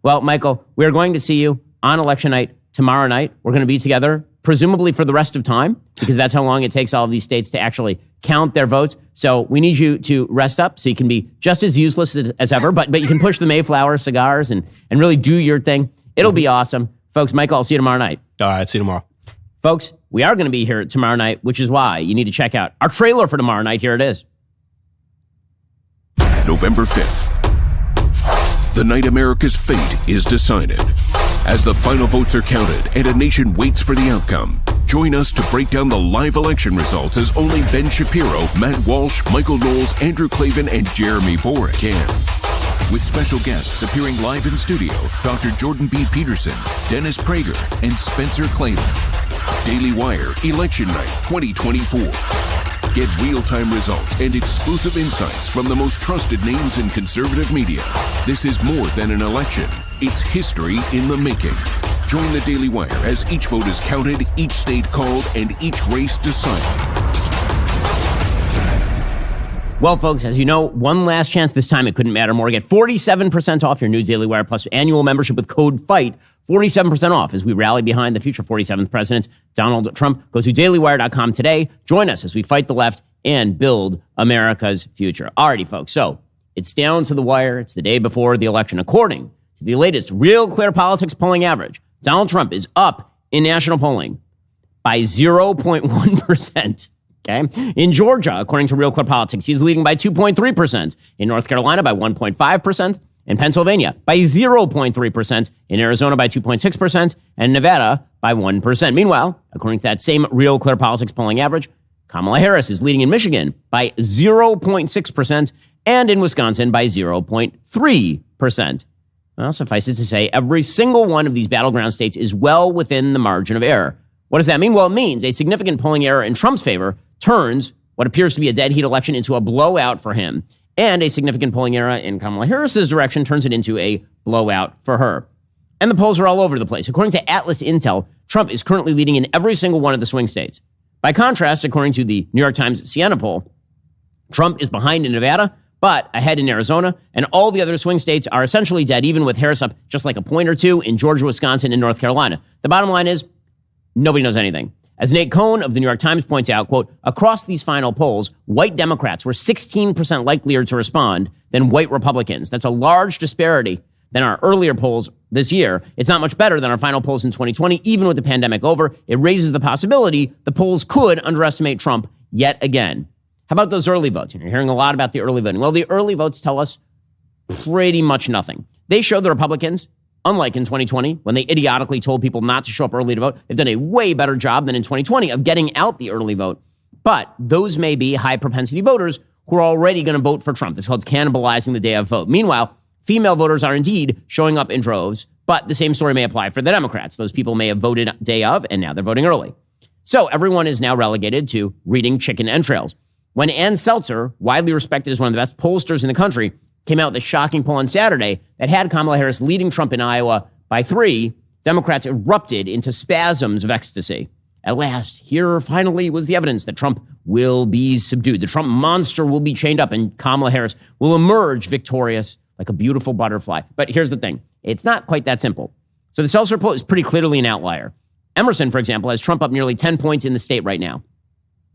Well, Michael, we're going to see you on election night tomorrow night. We're going to be together, presumably for the rest of time, because that's how long it takes all of these states to actually count their votes. So we need you to rest up so you can be just as useless as ever, but you can push the Mayflower cigars and really do your thing. It'll be awesome. Folks, Michael, I'll see you tomorrow night. All right, see you tomorrow. Folks, we are going to be here tomorrow night, which is why you need to check out our trailer for tomorrow night. Here it is. November 5th. The night America's fate is decided. As the final votes are counted and a nation waits for the outcome, join us to break down the live election results as only Ben Shapiro, Matt Walsh, Michael Knowles, Andrew Klavan, and Jeremy Borick can. With special guests appearing live in studio, Dr. Jordan B. Peterson, Dennis Prager, and Spencer Klavan. Daily Wire Election Night 2024. Get real-time results and exclusive insights from the most trusted names in conservative media. This is more than an election. It's history in the making. Join the Daily Wire as each vote is counted, each state called, and each race decided. Well, folks, as you know, one last chance this time. It couldn't matter more. Get 47% off your new Daily Wire Plus annual membership with code FIGHT. 47% off as we rally behind the future 47th president, Donald Trump. Go to dailywire.com today. Join us as we fight the left and build America's future. Alrighty, folks. So it's down to the wire. It's the day before the election. According to the latest Real Clear Politics polling average, Donald Trump is up in national polling by 0.1%. Okay. In Georgia, according to Real Clear Politics, he's leading by 2.3%. In North Carolina by 1.5%. In Pennsylvania by 0.3%. In Arizona by 2.6%. And Nevada by 1%. Meanwhile, according to that same Real Clear Politics polling average, Kamala Harris is leading in Michigan by 0.6% and in Wisconsin by 0.3%. Well, suffice it to say, every single one of these battleground states is well within the margin of error. What does that mean? Well, it means a significant polling error in Trump's favor turns what appears to be a dead heat election into a blowout for him. And a significant polling error in Kamala Harris's direction turns it into a blowout for her. And the polls are all over the place. According to Atlas Intel, Trump is currently leading in every single one of the swing states. By contrast, according to the New York Times Siena poll, Trump is behind in Nevada, but ahead in Arizona, and all the other swing states are essentially dead, even with Harris up just like a point or two in Georgia, Wisconsin, and North Carolina. The bottom line is, nobody knows anything. As Nate Cohn of the New York Times points out, quote, across these final polls, white Democrats were 16% likelier to respond than white Republicans. That's a large disparity than our earlier polls this year. It's not much better than our final polls in 2020, even with the pandemic over. It raises the possibility the polls could underestimate Trump yet again. How about those early votes? You're hearing a lot about the early voting. Well, the early votes tell us pretty much nothing. They show the Republicans, unlike in 2020, when they idiotically told people not to show up early to vote, they've done a way better job than in 2020 of getting out the early vote. But those may be high propensity voters who are already going to vote for Trump. It's called cannibalizing the day of vote. Meanwhile, female voters are indeed showing up in droves, but the same story may apply for the Democrats. Those people may have voted day of, and now they're voting early. So everyone is now relegated to reading chicken entrails. When Ann Seltzer, widely respected as one of the best pollsters in the country, came out with a shocking poll on Saturday that had Kamala Harris leading Trump in Iowa by 3, Democrats erupted into spasms of ecstasy. At last, here finally was the evidence that Trump will be subdued. The Trump monster will be chained up and Kamala Harris will emerge victorious like a beautiful butterfly. But here's the thing. It's not quite that simple. So the Seltzer poll is pretty clearly an outlier. Emerson, for example, has Trump up nearly 10 points in the state right now.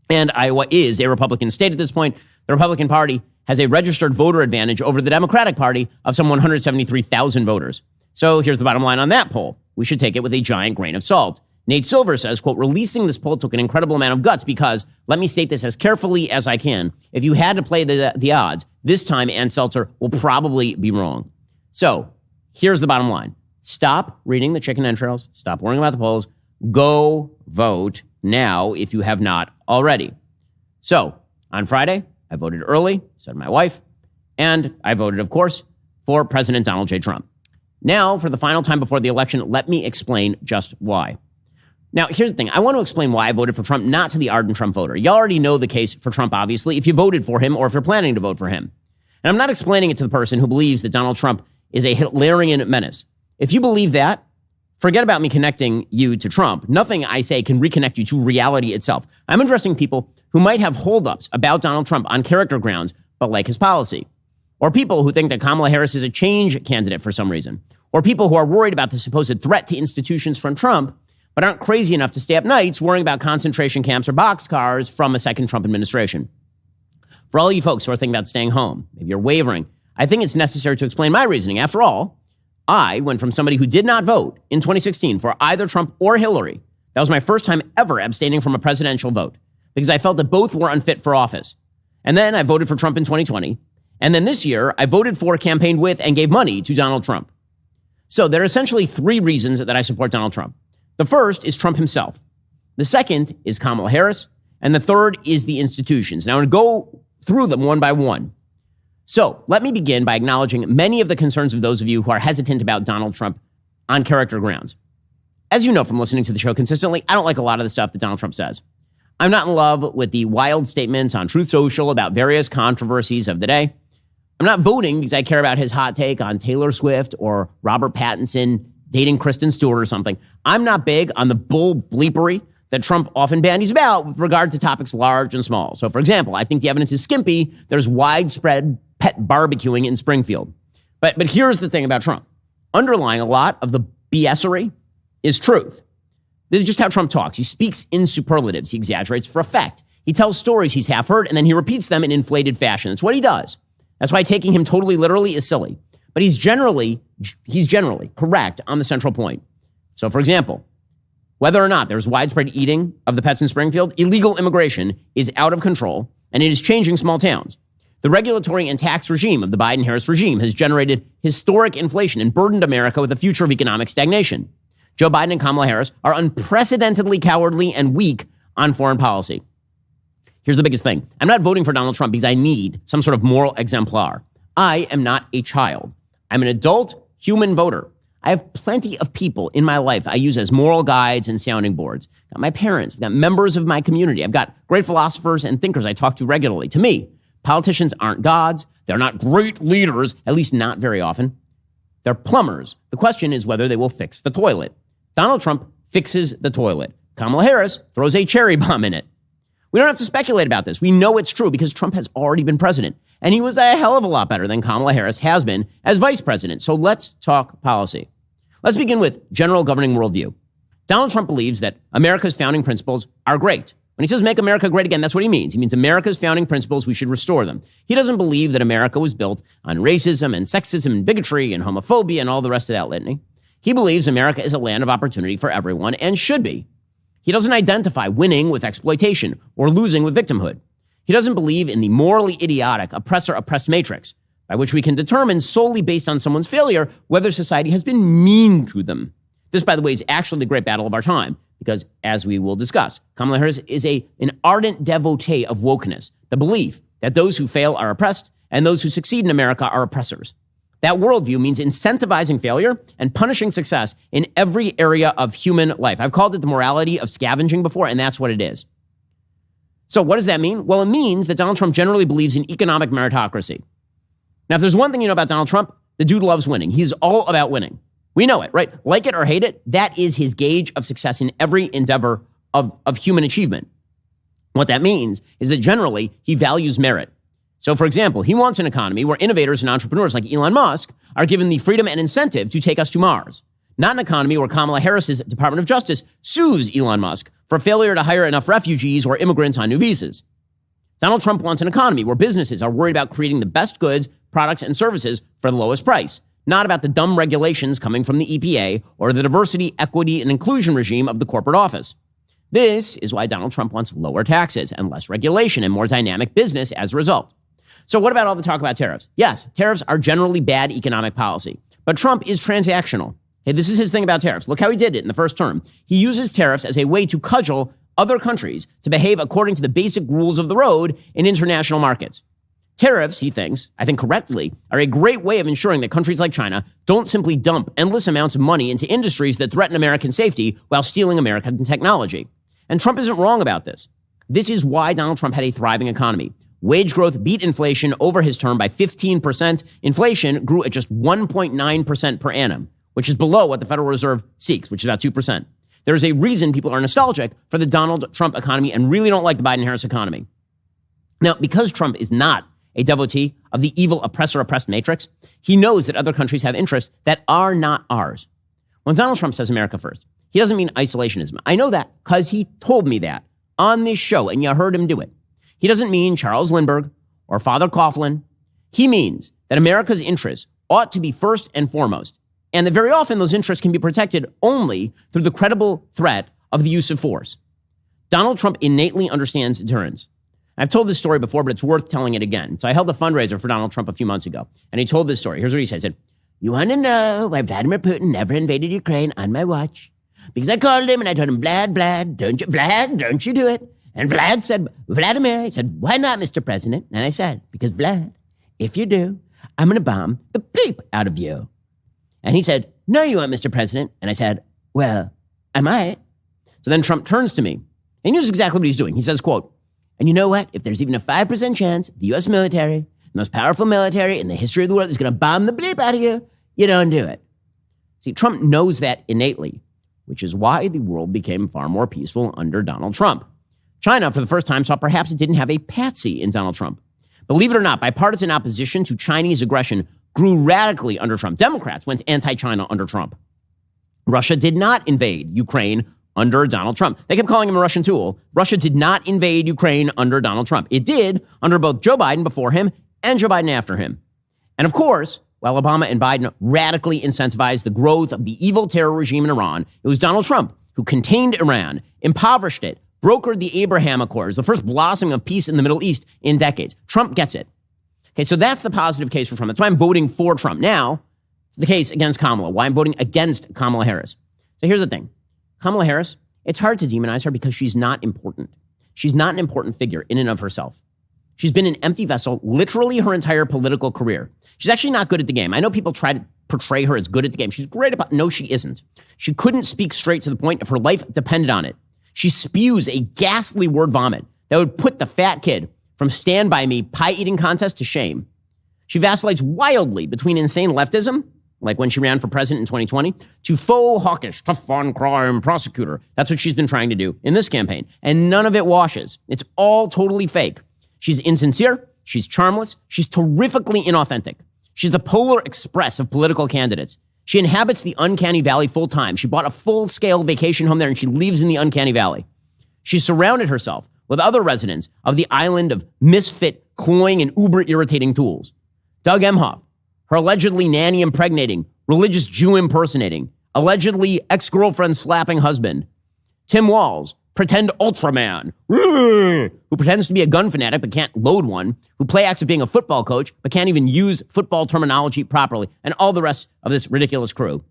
And Iowa is a Republican state at this point. The Republican Party has a registered voter advantage over the Democratic Party of some 173,000 voters. So here's the bottom line on that poll. We should take it with a giant grain of salt. Nate Silver says, quote, releasing this poll took an incredible amount of guts because, let me state this as carefully as I can, if you had to play the odds, this time Ann Seltzer will probably be wrong. So here's the bottom line. Stop reading the chicken entrails. Stop worrying about the polls. Go vote now if you have not already. So on Friday, I voted early, so did my wife, and I voted, of course, for President Donald J. Trump. Now, for the final time before the election, let me explain just why. Now, here's the thing. I want to explain why I voted for Trump, not to the ardent Trump voter. You already know the case for Trump, obviously, if you voted for him or if you're planning to vote for him. And I'm not explaining it to the person who believes that Donald Trump is a Hitlerian menace. If you believe that, forget about me connecting you to Trump. Nothing I say can reconnect you to reality itself. I'm addressing people who might have holdups about Donald Trump on character grounds, but like his policy. Or people who think that Kamala Harris is a change candidate for some reason. or people who are worried about the supposed threat to institutions from Trump, but aren't crazy enough to stay up nights worrying about concentration camps or boxcars from a second Trump administration. For all you folks who are thinking about staying home, maybe you're wavering, I think it's necessary to explain my reasoning. After all, I went from somebody who did not vote in 2016 for either Trump or Hillary. That was my first time ever abstaining from a presidential vote because I felt that both were unfit for office. And then I voted for Trump in 2020. And then this year, I voted for, campaigned with, and gave money to Donald Trump. So there are essentially three reasons that I support Donald Trump. The first is Trump himself. The second is Kamala Harris. And the third is the institutions. Now, I'm going to go through them one by one. So let me begin by acknowledging many of the concerns of those of you who are hesitant about Donald Trump on character grounds. As you know from listening to the show consistently, I don't like a lot of the stuff that Donald Trump says. I'm not in love with the wild statements on Truth Social about various controversies of the day. I'm not voting because I care about his hot take on Taylor Swift or Robert Pattinson dating Kristen Stewart or something. I'm not big on the bull bleepery that Trump often bandies about with regard to topics large and small. So, for example, I think the evidence is skimpy. There's widespread pet barbecuing in Springfield. But here's the thing about Trump. Underlying a lot of the BSery is truth. This is just how Trump talks. He speaks in superlatives. He exaggerates for effect. He tells stories he's half heard, and then he repeats them in inflated fashion. That's what he does. That's why taking him totally literally is silly. But he's generally correct on the central point. So, for example, whether or not there's widespread eating of the pets in Springfield, illegal immigration is out of control, and it is changing small towns. The regulatory and tax regime of the Biden-Harris regime has generated historic inflation and burdened America with a future of economic stagnation. Joe Biden and Kamala Harris are unprecedentedly cowardly and weak on foreign policy. Here's the biggest thing. I'm not voting for Donald Trump because I need some sort of moral exemplar. I am not a child. I'm an adult human voter. I have plenty of people in my life I use as moral guides and sounding boards. I've got my parents. I've got members of my community. I've got great philosophers and thinkers I talk to regularly. To me, politicians aren't gods. They're not great leaders, at least not very often. They're plumbers. The question is whether they will fix the toilet. Donald Trump fixes the toilet. Kamala Harris throws a cherry bomb in it. We don't have to speculate about this. We know it's true because Trump has already been president. And he was a hell of a lot better than Kamala Harris has been as vice president. So let's talk policy. Let's begin with general governing worldview. Donald Trump believes that America's founding principles are great. When he says make America great again, that's what he means. He means America's founding principles, we should restore them. He doesn't believe that America was built on racism and sexism and bigotry and homophobia and all the rest of that litany. He believes America is a land of opportunity for everyone and should be. He doesn't identify winning with exploitation or losing with victimhood. He doesn't believe in the morally idiotic oppressor-oppressed matrix, by which we can determine solely based on someone's failure whether society has been mean to them. This, by the way, is actually the great battle of our time, because as we will discuss, Kamala Harris is an ardent devotee of wokeness, the belief that those who fail are oppressed and those who succeed in America are oppressors. That worldview means incentivizing failure and punishing success in every area of human life. I've called it the morality of scavenging before, and that's what it is. So what does that mean? Well, it means that Donald Trump generally believes in economic meritocracy. Now, if there's one thing you know about Donald Trump, the dude loves winning. He's all about winning. We know it, right? Like it or hate it, that is his gauge of success in every endeavor of human achievement. What that means is that generally he values merit. So, for example, he wants an economy where innovators and entrepreneurs like Elon Musk are given the freedom and incentive to take us to Mars. Not an economy where Kamala Harris's Department of Justice sues Elon Musk for failure to hire enough refugees or immigrants on new visas. Donald Trump wants an economy where businesses are worried about creating the best goods, products, and services for the lowest price, not about the dumb regulations coming from the EPA or the diversity, equity, and inclusion regime of the corporate office. This is why Donald Trump wants lower taxes and less regulation and more dynamic business as a result. So what about all the talk about tariffs? Yes, tariffs are generally bad economic policy, but Trump is transactional. Hey, this is his thing about tariffs. Look how he did it in the first term. He uses tariffs as a way to cudgel other countries to behave according to the basic rules of the road in international markets. Tariffs, he thinks, I think correctly, are a great way of ensuring that countries like China don't simply dump endless amounts of money into industries that threaten American safety while stealing American technology. And Trump isn't wrong about this. This is why Donald Trump had a thriving economy. Wage growth beat inflation over his term by 15%. Inflation grew at just 1.9% per annum, which is below what the Federal Reserve seeks, which is about 2%. There's a reason people are nostalgic for the Donald Trump economy and really don't like the Biden-Harris economy. Now, because Trump is not a devotee of the evil oppressor-oppressed matrix. He knows that other countries have interests that are not ours. When Donald Trump says America first, he doesn't mean isolationism. I know that because he told me that on this show, and you heard him do it. He doesn't mean Charles Lindbergh or Father Coughlin. He means that America's interests ought to be first and foremost, and that very often those interests can be protected only through the credible threat of the use of force. Donald Trump innately understands deterrence. I've told this story before, but it's worth telling it again. So I held a fundraiser for Donald Trump a few months ago, and he told this story. Here's what he said. He said, "You want to know why Vladimir Putin never invaded Ukraine on my watch? Because I called him and I told him, Vlad, don't you do it?" And Vlad said, "Vladimir," he said, "why not, Mr. President?" And I said, "Because Vlad, if you do, I'm going to bomb the bleep out of you." And he said, "No, you won't, Mr. President." And I said, "Well, I might." So then Trump turns to me, and he knows exactly what he's doing. He says, quote, "And you know what? If there's even a 5% chance the U.S. military, the most powerful military in the history of the world, is going to bomb the bleep out of you, you don't do it." See, Trump knows that innately, which is why the world became far more peaceful under Donald Trump. China, for the first time, saw perhaps it didn't have a patsy in Donald Trump. Believe it or not, bipartisan opposition to Chinese aggression grew radically under Trump. Democrats went anti-China under Trump. Russia did not invade Ukraine under Donald Trump. They kept calling him a Russian tool. Russia did not invade Ukraine under Donald Trump. It did under both Joe Biden before him and Joe Biden after him. And of course, while Obama and Biden radically incentivized the growth of the evil terror regime in Iran, it was Donald Trump who contained Iran, impoverished it, brokered the Abraham Accords, the first blossoming of peace in the Middle East in decades. Trump gets it. Okay, so that's the positive case for Trump. That's why I'm voting for Trump. Now, the case against Kamala, why I'm voting against Kamala Harris. So here's the thing. Kamala Harris, it's hard to demonize her because she's not important. She's not an important figure in and of herself. She's been an empty vessel literally her entire political career. She's actually not good at the game. I know people try to portray her as good at the game. She's great about, no, she isn't. She couldn't speak straight to the point if her life depended on it. She spews a ghastly word vomit that would put the fat kid from Stand By Me pie eating contest to shame. She vacillates wildly between insane leftism, like when she ran for president in 2020, to faux hawkish, tough on crime prosecutor. That's what she's been trying to do in this campaign. And none of it washes. It's all totally fake. She's insincere. She's charmless. She's terrifically inauthentic. She's the polar express of political candidates. She inhabits the uncanny valley full time. She bought a full-scale vacation home there and she lives in the uncanny valley. She's surrounded herself with other residents of the island of misfit, cloying, and uber-irritating tools. Doug Emhoff, her allegedly nanny impregnating, religious Jew impersonating, allegedly ex-girlfriend slapping husband. Tim Walz, pretend Ultraman, who pretends to be a gun fanatic but can't load one, who play acts of being a football coach but can't even use football terminology properly, and all the rest of this ridiculous crew.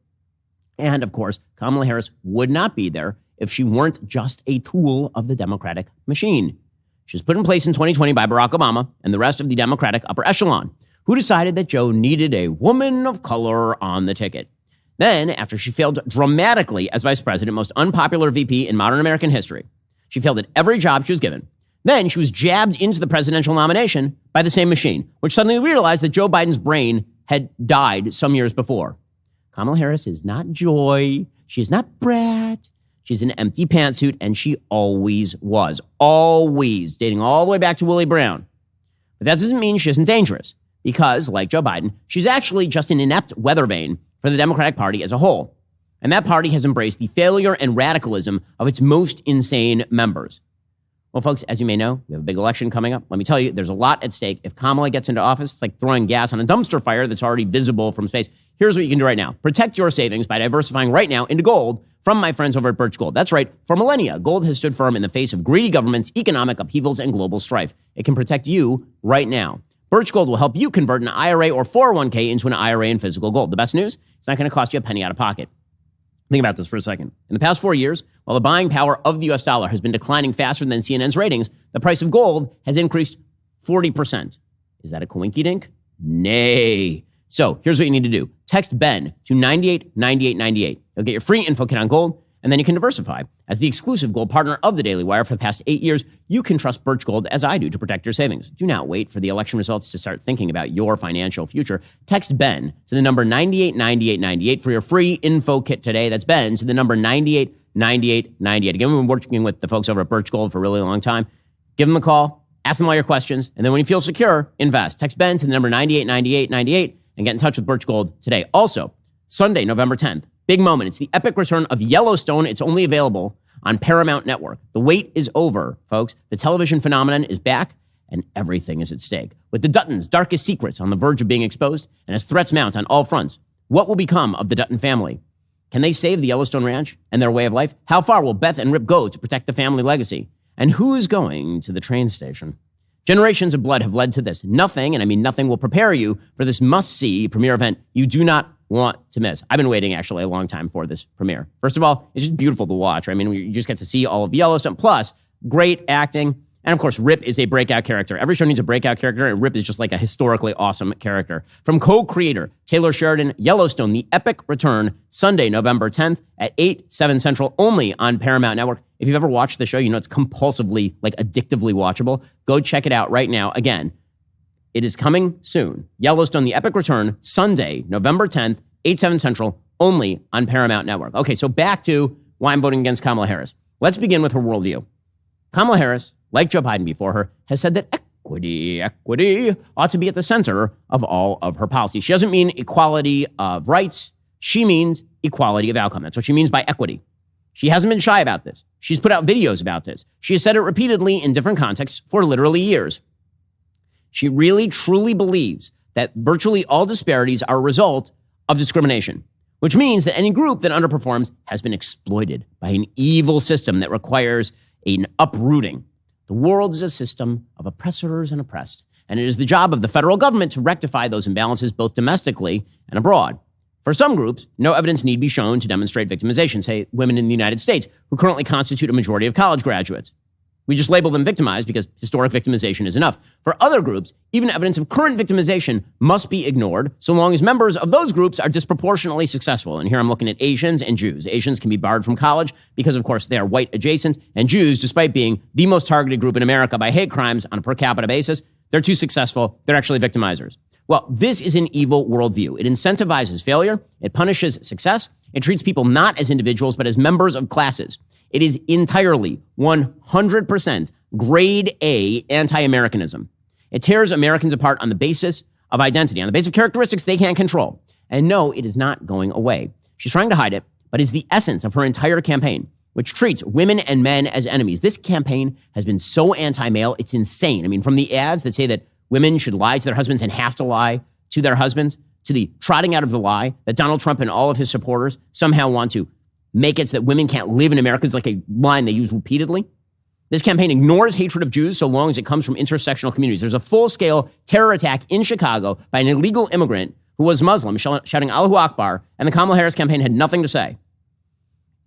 And, of course, Kamala Harris would not be there if she weren't just a tool of the Democratic machine. She was put in place in 2020 by Barack Obama and the rest of the Democratic upper echelon, who decided that Joe needed a woman of color on the ticket. Then, after she failed dramatically as vice president, most unpopular VP in modern American history, she failed at every job she was given. Then she was jabbed into the presidential nomination by the same machine, which suddenly realized that Joe Biden's brain had died some years before. Kamala Harris is not Joy. She's not Brat. She's an empty pantsuit, and she always was. Always. Dating all the way back to Willie Brown. But that doesn't mean she isn't dangerous, because, like Joe Biden, she's actually just an inept weather vane for the Democratic Party as a whole. And that party has embraced the failure and radicalism of its most insane members. Well, folks, as you may know, we have a big election coming up. Let me tell you, there's a lot at stake. If Kamala gets into office, it's like throwing gas on a dumpster fire that's already visible from space. Here's what you can do right now. Protect your savings by diversifying right now into gold from my friends over at Birch Gold. That's right. For millennia, gold has stood firm in the face of greedy governments, economic upheavals, and global strife. It can protect you right now. Birch Gold will help you convert an IRA or 401k into an IRA in physical gold. The best news, it's not going to cost you a penny out of pocket. Think about this for a second. In the past 4 years, while the buying power of the U.S. dollar has been declining faster than CNN's ratings, the price of gold has increased 40%. Is that a coinky-dink? Nay. So here's what you need to do. Text Ben to 989898. You'll get your free info kit on gold, and then you can diversify. As the exclusive gold partner of the Daily Wire for the past 8 years, you can trust Birch Gold as I do to protect your savings. Do not wait for the election results to start thinking about your financial future. Text Ben to the number 989898 for your free info kit today. That's Ben to the number 989898. Again, we've been working with the folks over at Birch Gold for a really long time. Give them a call. Ask them all your questions. And then when you feel secure, invest. Text Ben to the number 989898 and get in touch with Birch Gold today. Also, Sunday, November 10th, big moment. It's the epic return of Yellowstone. It's only available on Paramount Network. The wait is over, folks. The television phenomenon is back, and everything is at stake. With the Duttons' darkest secrets on the verge of being exposed, and as threats mount on all fronts, what will become of the Dutton family? Can they save the Yellowstone Ranch and their way of life? How far will Beth and Rip go to protect the family legacy? And who's going to the train station? Generations of blood have led to this. Nothing, and I mean nothing, will prepare you for this must-see premiere event you do not want to miss. I've been waiting actually a long time for this premiere. First of all, it's just beautiful to watch. I mean, you just get to see all of Yellowstone, plus great acting. And of course, Rip is a breakout character. Every show needs a breakout character, and Rip is just like a historically awesome character. From co-creator Taylor Sheridan, Yellowstone, the epic return, Sunday, November 10th at 8, 7 Central, only on Paramount Network. If you've ever watched the show, you know it's compulsively, like addictively watchable. Go check it out right now. Again, it is coming soon. Yellowstone, the epic return, Sunday, November 10th, 8, 7 Central, only on Paramount Network. Okay, so back to why I'm voting against Kamala Harris. Let's begin with her worldview. Kamala Harris, like Joe Biden before her, has said that equity ought to be at the center of all of her policies. She doesn't mean equality of rights. She means equality of outcome. That's what she means by equity. She hasn't been shy about this. She's put out videos about this. She has said it repeatedly in different contexts for literally years. She really, truly believes that virtually all disparities are a result of discrimination, which means that any group that underperforms has been exploited by an evil system that requires an uprooting. The world is a system of oppressors and oppressed, and it is the job of the federal government to rectify those imbalances both domestically and abroad. For some groups, no evidence need be shown to demonstrate victimization, say women in the United States, who currently constitute a majority of college graduates. We just label them victimized because historic victimization is enough. For other groups, even evidence of current victimization must be ignored so long as members of those groups are disproportionately successful. And here I'm looking at Asians and Jews. Asians can be barred from college because, of course, they are white adjacent. And Jews, despite being the most targeted group in America by hate crimes on a per capita basis, they're too successful. They're actually victimizers. Well, this is an evil worldview. It incentivizes failure. It punishes success. It treats people not as individuals, but as members of classes. It is entirely 100% grade A anti-Americanism. It tears Americans apart on the basis of identity, on the basis of characteristics they can't control. And no, it is not going away. She's trying to hide it, but is the essence of her entire campaign, which treats women and men as enemies. This campaign has been so anti-male, it's insane. I mean, from the ads that say that women should lie to their husbands and have to lie to their husbands, to the trotting out of the lie that Donald Trump and all of his supporters somehow want to make it so that women can't live in America is like a line they use repeatedly. This campaign ignores hatred of Jews so long as it comes from intersectional communities. There's a full-scale terror attack in Chicago by an illegal immigrant who was Muslim, shouting Allahu Akbar, and the Kamala Harris campaign had nothing to say.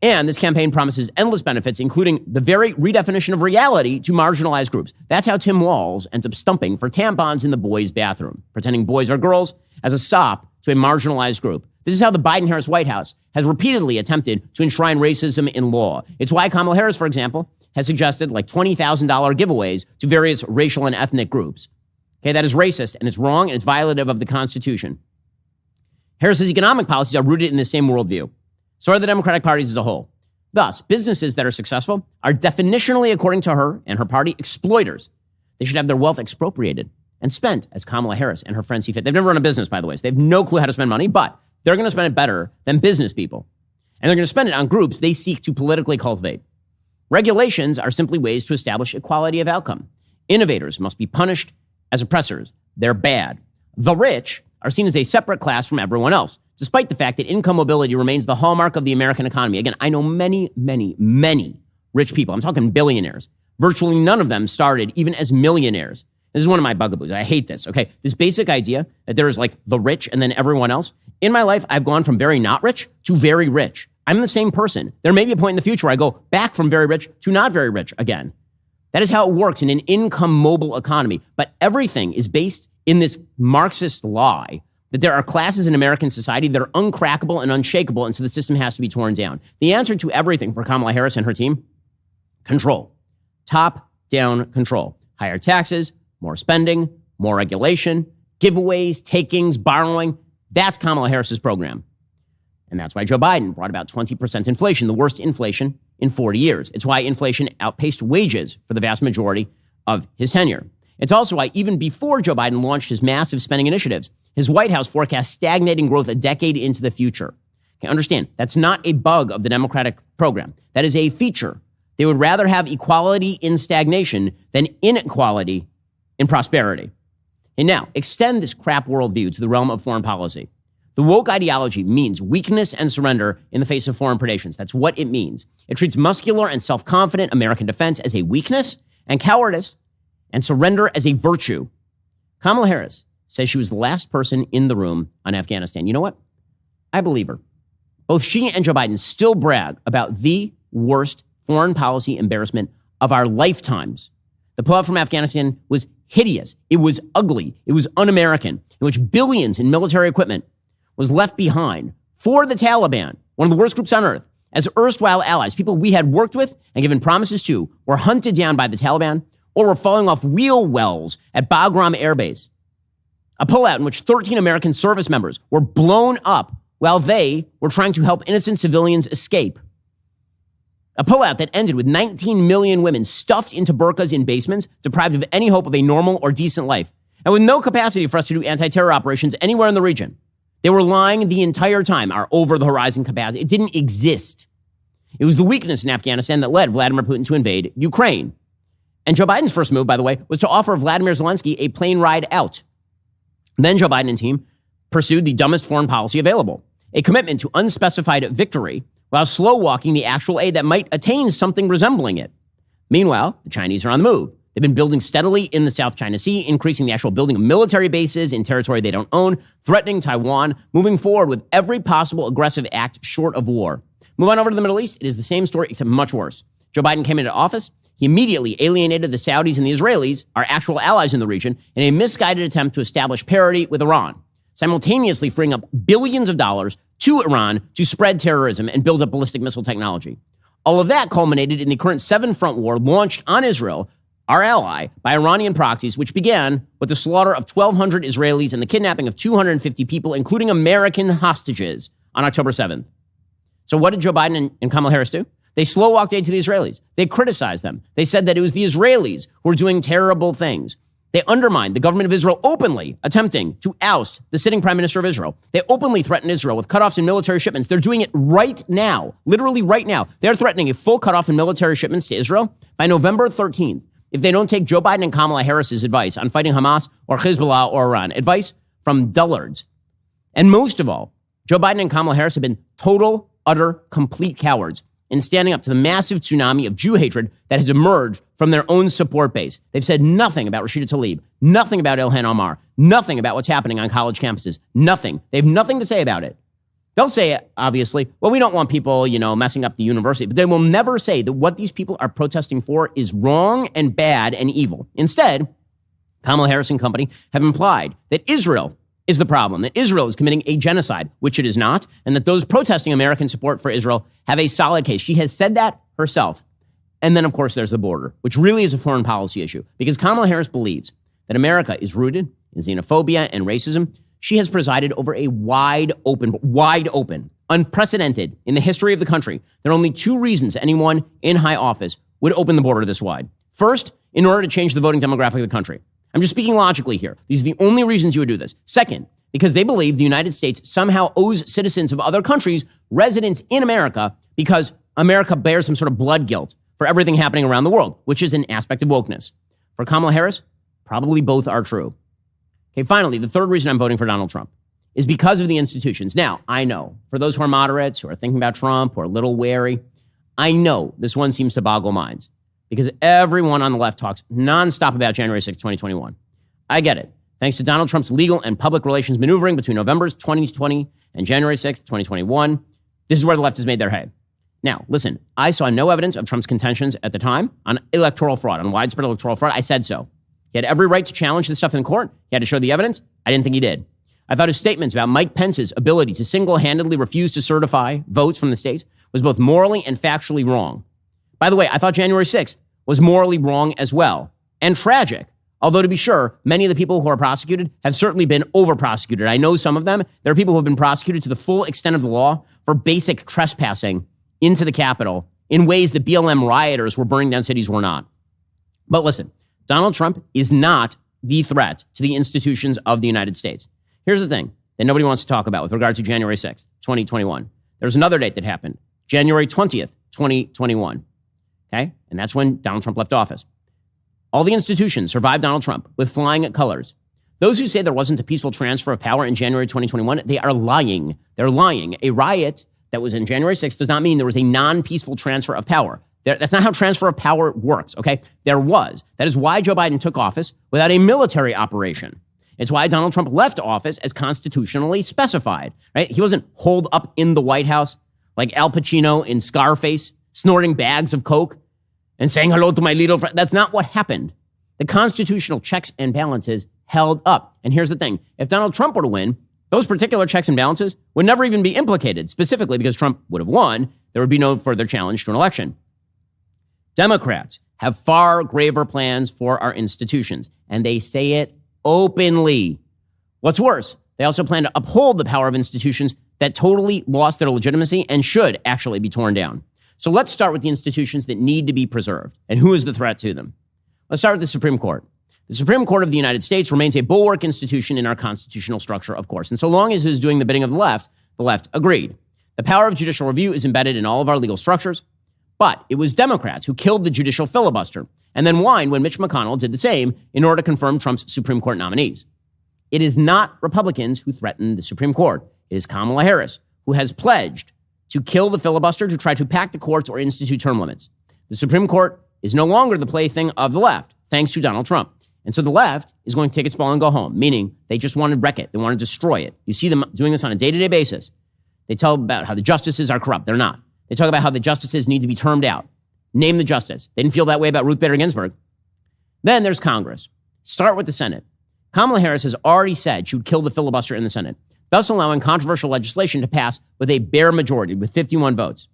And this campaign promises endless benefits, including the very redefinition of reality to marginalized groups. That's how Tim Walz ends up stumping for tampons in the boys' bathroom, pretending boys are girls as a sop to a marginalized group. This is how the Biden-Harris White House has repeatedly attempted to enshrine racism in law. It's why Kamala Harris, for example, has suggested like $20,000 giveaways to various racial and ethnic groups. Okay, that is racist, and it's wrong, and it's violative of the Constitution. Harris's economic policies are rooted in the same worldview. So are the Democratic parties as a whole. Thus, businesses that are successful are definitionally, according to her and her party, exploiters. They should have their wealth expropriated and spent as Kamala Harris and her friends see fit. They've never run a business, by the way, so they have no clue how to spend money, but they're going to spend it better than business people. And they're going to spend it on groups they seek to politically cultivate. Regulations are simply ways to establish equality of outcome. Innovators must be punished as oppressors. They're bad. The rich are seen as a separate class from everyone else, despite the fact that income mobility remains the hallmark of the American economy. Again, I know many, many, many rich people. I'm talking billionaires. Virtually none of them started even as millionaires. This is one of my bugaboos. I hate this, okay? This basic idea that there is like the rich and then everyone else. In my life, I've gone from very not rich to very rich. I'm the same person. There may be a point in the future where I go back from very rich to not very rich again. That is how it works in an income mobile economy. But everything is based in this Marxist lie that there are classes in American society that are uncrackable and unshakable, and so the system has to be torn down. The answer to everything for Kamala Harris and her team? Control. Top-down control. Higher taxes, more spending, more regulation, giveaways, takings, borrowing. That's Kamala Harris's program. And that's why Joe Biden brought about 20% inflation, the worst inflation in 40 years. It's why inflation outpaced wages for the vast majority of his tenure. It's also why even before Joe Biden launched his massive spending initiatives, his White House forecast stagnating growth a decade into the future. Okay, understand, that's not a bug of the Democratic program. That is a feature. They would rather have equality in stagnation than inequality in prosperity. And now, extend this crap worldview to the realm of foreign policy. The woke ideology means weakness and surrender in the face of foreign predations. That's what it means. It treats muscular and self-confident American defense as a weakness and cowardice, and surrender as a virtue. Kamala Harris says she was the last person in the room on Afghanistan. You know what? I believe her. Both she and Joe Biden still brag about the worst foreign policy embarrassment of our lifetimes. The pullout from Afghanistan was hideous. It was ugly. It was un-American, in which billions in military equipment was left behind for the Taliban, one of the worst groups on earth, as erstwhile allies, people we had worked with and given promises to, were hunted down by the Taliban or were falling off wheel wells at Bagram Air Base. A pullout in which 13 American service members were blown up while they were trying to help innocent civilians escape. A pullout that ended with 19 million women stuffed into burqas in basements, deprived of any hope of a normal or decent life, and with no capacity for us to do anti-terror operations anywhere in the region. They were lying the entire time, our over-the-horizon capacity. It didn't exist. It was the weakness in Afghanistan that led Vladimir Putin to invade Ukraine. And Joe Biden's first move, by the way, was to offer Vladimir Zelensky a plane ride out. Then Joe Biden and team pursued the dumbest foreign policy available, a commitment to unspecified victory while slow-walking the actual aid that might attain something resembling it. Meanwhile, the Chinese are on the move. They've been building steadily in the South China Sea, increasing the actual building of military bases in territory they don't own, threatening Taiwan, moving forward with every possible aggressive act short of war. Move on over to the Middle East. It is the same story, except much worse. Joe Biden came into office. He immediately alienated the Saudis and the Israelis, our actual allies in the region, in a misguided attempt to establish parity with Iran, simultaneously freeing up billions of dollars to Iran to spread terrorism and build up ballistic missile technology. All of that culminated in the current seven-front war launched on Israel, our ally, by Iranian proxies, which began with the slaughter of 1,200 Israelis and the kidnapping of 250 people, including American hostages, on October 7th. So what did Joe Biden and Kamala Harris do? They slow-walked aid to the Israelis. They criticized them. They said that it was the Israelis who were doing terrible things. They undermined the government of Israel openly, attempting to oust the sitting prime minister of Israel. They openly threatened Israel with cutoffs in military shipments. They're doing it right now, literally right now. They're threatening a full cutoff in military shipments to Israel by November 13th if they don't take Joe Biden and Kamala Harris's advice on fighting Hamas or Hezbollah or Iran. Advice from dullards. And most of all, Joe Biden and Kamala Harris have been total, utter, complete cowards in standing up to the massive tsunami of Jew hatred that has emerged from their own support base. They've said nothing about Rashida Tlaib, nothing about Ilhan Omar, nothing about what's happening on college campuses, nothing. They have nothing to say about it. They'll say, obviously, well, we don't want people, messing up the university, but they will never say that what these people are protesting for is wrong and bad and evil. Instead, Kamala Harris and company have implied that Israel is the problem, that Israel is committing a genocide, which it is not, and that those protesting American support for Israel have a solid case. She has said that herself. And then, of course, there's the border, which really is a foreign policy issue, because Kamala Harris believes that America is rooted in xenophobia and racism. She has presided over a wide open, unprecedented in the history of the country. There are only two reasons anyone in high office would open the border this wide. First, in order to change the voting demographic of the country. I'm just speaking logically here. These are the only reasons you would do this. Second, because they believe the United States somehow owes citizens of other countries residence in America because America bears some sort of blood guilt for everything happening around the world, which is an aspect of wokeness. For Kamala Harris, probably both are true. Okay, finally, the third reason I'm voting for Donald Trump is because of the institutions. Now, I know, for those who are moderates, who are thinking about Trump, who are a little wary, I know this one seems to boggle minds because everyone on the left talks nonstop about January 6, 2021. I get it. Thanks to Donald Trump's legal and public relations maneuvering between November 2020 and January 6, 2021, this is where the left has made their hay. Now, listen, I saw no evidence of Trump's contentions at the time on electoral fraud, on widespread electoral fraud. I said so. He had every right to challenge this stuff in court. He had to show the evidence. I didn't think he did. I thought his statements about Mike Pence's ability to single-handedly refuse to certify votes from the states was both morally and factually wrong. By the way, I thought January 6th was morally wrong as well, and tragic. Although, to be sure, many of the people who are prosecuted have certainly been over-prosecuted. I know some of them. There are people who have been prosecuted to the full extent of the law for basic trespassing into the Capitol in ways that BLM rioters were burning down cities were not. But listen, Donald Trump is not the threat to the institutions of the United States. Here's the thing that nobody wants to talk about with regard to January 6th, 2021. There's another date that happened, January 20th, 2021. Okay? And that's when Donald Trump left office. All the institutions survived Donald Trump with flying colors. Those who say there wasn't a peaceful transfer of power in January 2021, they are lying. They're lying. A riot that was in January 6th does not mean there was a non-peaceful transfer of power. That's not how transfer of power works, okay? There was. That is why Joe Biden took office without a military operation. It's why Donald Trump left office as constitutionally specified, right? He wasn't holed up in the White House like Al Pacino in Scarface, snorting bags of coke and saying hello to my little friend. That's not what happened. The constitutional checks and balances held up. And here's the thing. If Donald Trump were to win, those particular checks and balances would never even be implicated, specifically because Trump would have won. There would be no further challenge to an election. Democrats have far graver plans for our institutions, and they say it openly. What's worse, they also plan to uphold the power of institutions that totally lost their legitimacy and should actually be torn down. So let's start with the institutions that need to be preserved, and who is the threat to them. Let's start with the Supreme Court. The Supreme Court of the United States remains a bulwark institution in our constitutional structure, of course. And so long as it is doing the bidding of the left agreed. The power of judicial review is embedded in all of our legal structures. But it was Democrats who killed the judicial filibuster and then whined when Mitch McConnell did the same in order to confirm Trump's Supreme Court nominees. It is not Republicans who threaten the Supreme Court. It is Kamala Harris, who has pledged to kill the filibuster to try to pack the courts or institute term limits. The Supreme Court is no longer the plaything of the left, thanks to Donald Trump. And so the left is going to take its ball and go home, meaning they just want to wreck it. They want to destroy it. You see them doing this on a day-to-day basis. They tell about how the justices are corrupt. They're not. They talk about how the justices need to be termed out. Name the justice. They didn't feel that way about Ruth Bader Ginsburg. Then there's Congress. Start with the Senate. Kamala Harris has already said she would kill the filibuster in the Senate, thus allowing controversial legislation to pass with a bare majority, with 51 votes.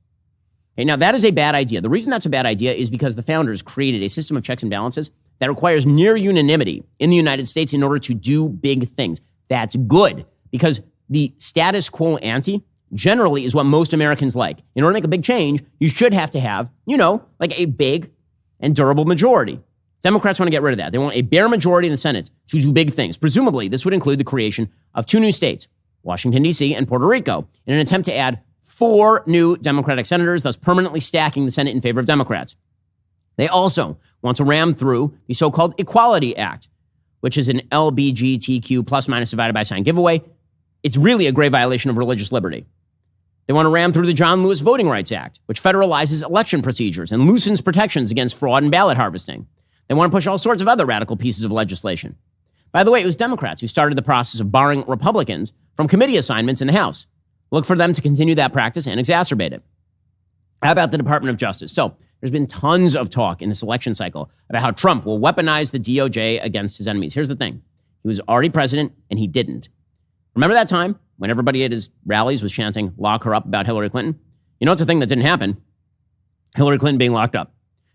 Okay, now, that is a bad idea. The reason that's a bad idea is because the founders created a system of checks and balances that requires near unanimity in the United States in order to do big things. That's good, because the status quo ante generally is what most Americans like. In order to make a big change, you should have to have, like a big and durable majority. Democrats want to get rid of that. They want a bare majority in the Senate to do big things. Presumably, this would include the creation of 2 new states, Washington, D.C. and Puerto Rico, in an attempt to add 4 new Democratic senators, thus permanently stacking the Senate in favor of Democrats. They also want to ram through the so-called Equality Act, which is an LBGTQ plus minus divided by sign giveaway. It's really a grave violation of religious liberty. They want to ram through the John Lewis Voting Rights Act, which federalizes election procedures and loosens protections against fraud and ballot harvesting. They want to push all sorts of other radical pieces of legislation. By the way, it was Democrats who started the process of barring Republicans from committee assignments in the House. Look for them to continue that practice and exacerbate it. How about the Department of Justice? So there's been tons of talk in this election cycle about how Trump will weaponize the DOJ against his enemies. Here's the thing. He was already president, and he didn't. Remember that time when everybody at his rallies was chanting, lock her up, about Hillary Clinton? You know, it's a thing that didn't happen. Hillary Clinton being locked up.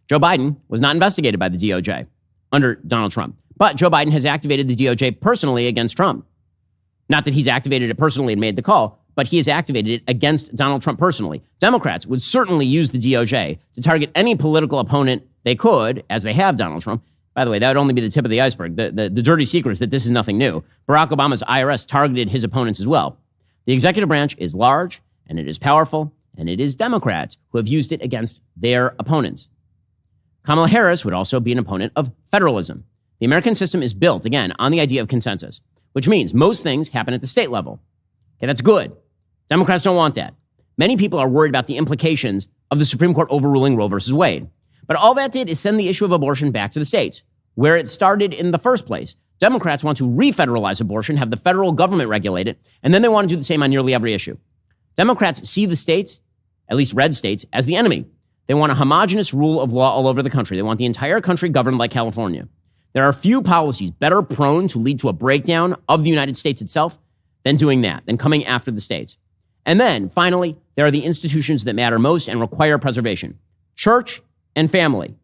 Joe Biden was not investigated by the DOJ under Donald Trump. But Joe Biden has activated the DOJ personally against Trump. Not that he's activated it personally and made the call, but he has activated it against Donald Trump personally. Democrats would certainly use the DOJ to target any political opponent they could, as they have Donald Trump. By the way, that would only be the tip of the iceberg. The dirty secret is that this is nothing new. Barack Obama's IRS targeted his opponents as well. The executive branch is large, and it is powerful, and it is Democrats who have used it against their opponents. Kamala Harris would also be an opponent of federalism. The American system is built, again, on the idea of consensus, which means most things happen at the state level. Okay, that's good. Democrats don't want that. Many people are worried about the implications of the Supreme Court overruling Roe versus Wade. But all that did is send the issue of abortion back to the states, where it started in the first place. Democrats want to refederalize abortion, have the federal government regulate it, and then they want to do the same on nearly every issue. Democrats see the states, at least red states, as the enemy. They want a homogenous rule of law all over the country. They want the entire country governed like California. There are few policies better prone to lead to a breakdown of the United States itself than doing that, than coming after the states. And then, finally, there are the institutions that matter most and require preservation. Church and family.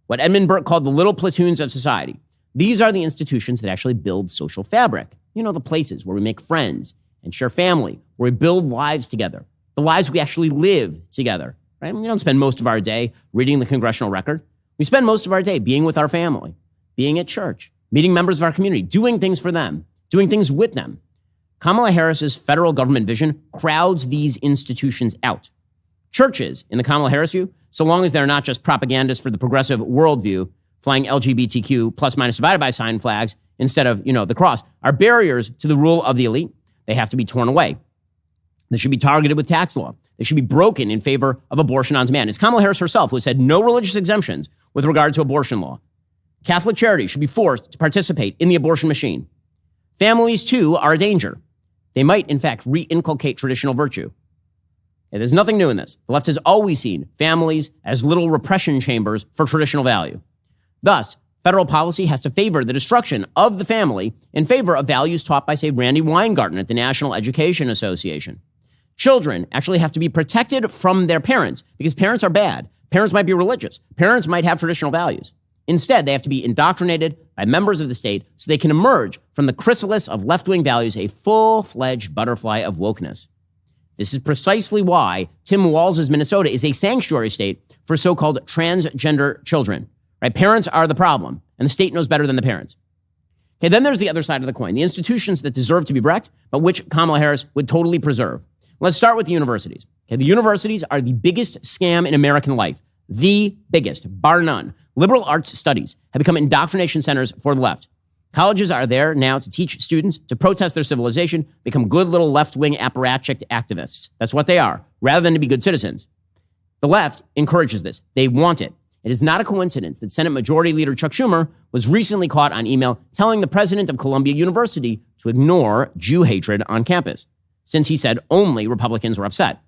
What Edmund Burke called the little platoons of society. These are the institutions that actually build social fabric. You know, the places where we make friends and share family, where we build lives together. The lives we actually live together, right? We don't spend most of our day reading the congressional record. We spend most of our day being with our family, being at church, meeting members of our community, doing things for them, doing things with them. Kamala Harris's federal government vision crowds these institutions out. Churches, in the Kamala Harris view, so long as they're not just propagandists for the progressive worldview, flying LGBTQ plus minus divided by sign flags instead of, the cross, are barriers to the rule of the elite. They have to be torn away. They should be targeted with tax law. They should be broken in favor of abortion on demand. It's Kamala Harris herself who said no religious exemptions with regard to abortion law. Catholic charities should be forced to participate in the abortion machine. Families, too, are a danger. They might, in fact, re-inculcate traditional virtue. And there's nothing new in this. The left has always seen families as little repression chambers for traditional value. Thus, federal policy has to favor the destruction of the family in favor of values taught by, say, Randy Weingarten at the National Education Association. Children actually have to be protected from their parents because parents are bad. Parents might be religious. Parents might have traditional values. Instead, they have to be indoctrinated by members of the state so they can emerge from the chrysalis of left-wing values a full-fledged butterfly of wokeness. This is precisely why Tim Walz's Minnesota is a sanctuary state for so-called transgender children. Right? Parents are the problem, and the state knows better than the parents. Okay, then there's the other side of the coin, the institutions that deserve to be wrecked, but which Kamala Harris would totally preserve. Let's start with the universities. Okay, the universities are the biggest scam in American life. The biggest, bar none. Liberal arts studies have become indoctrination centers for the left. Colleges are there now to teach students to protest their civilization, become good little left-wing apparatchik activists. That's what they are, rather than to be good citizens. The left encourages this. They want it. It is not a coincidence that Senate Majority Leader Chuck Schumer was recently caught on email telling the president of Columbia University to ignore Jew hatred on campus, since he said only Republicans were upset.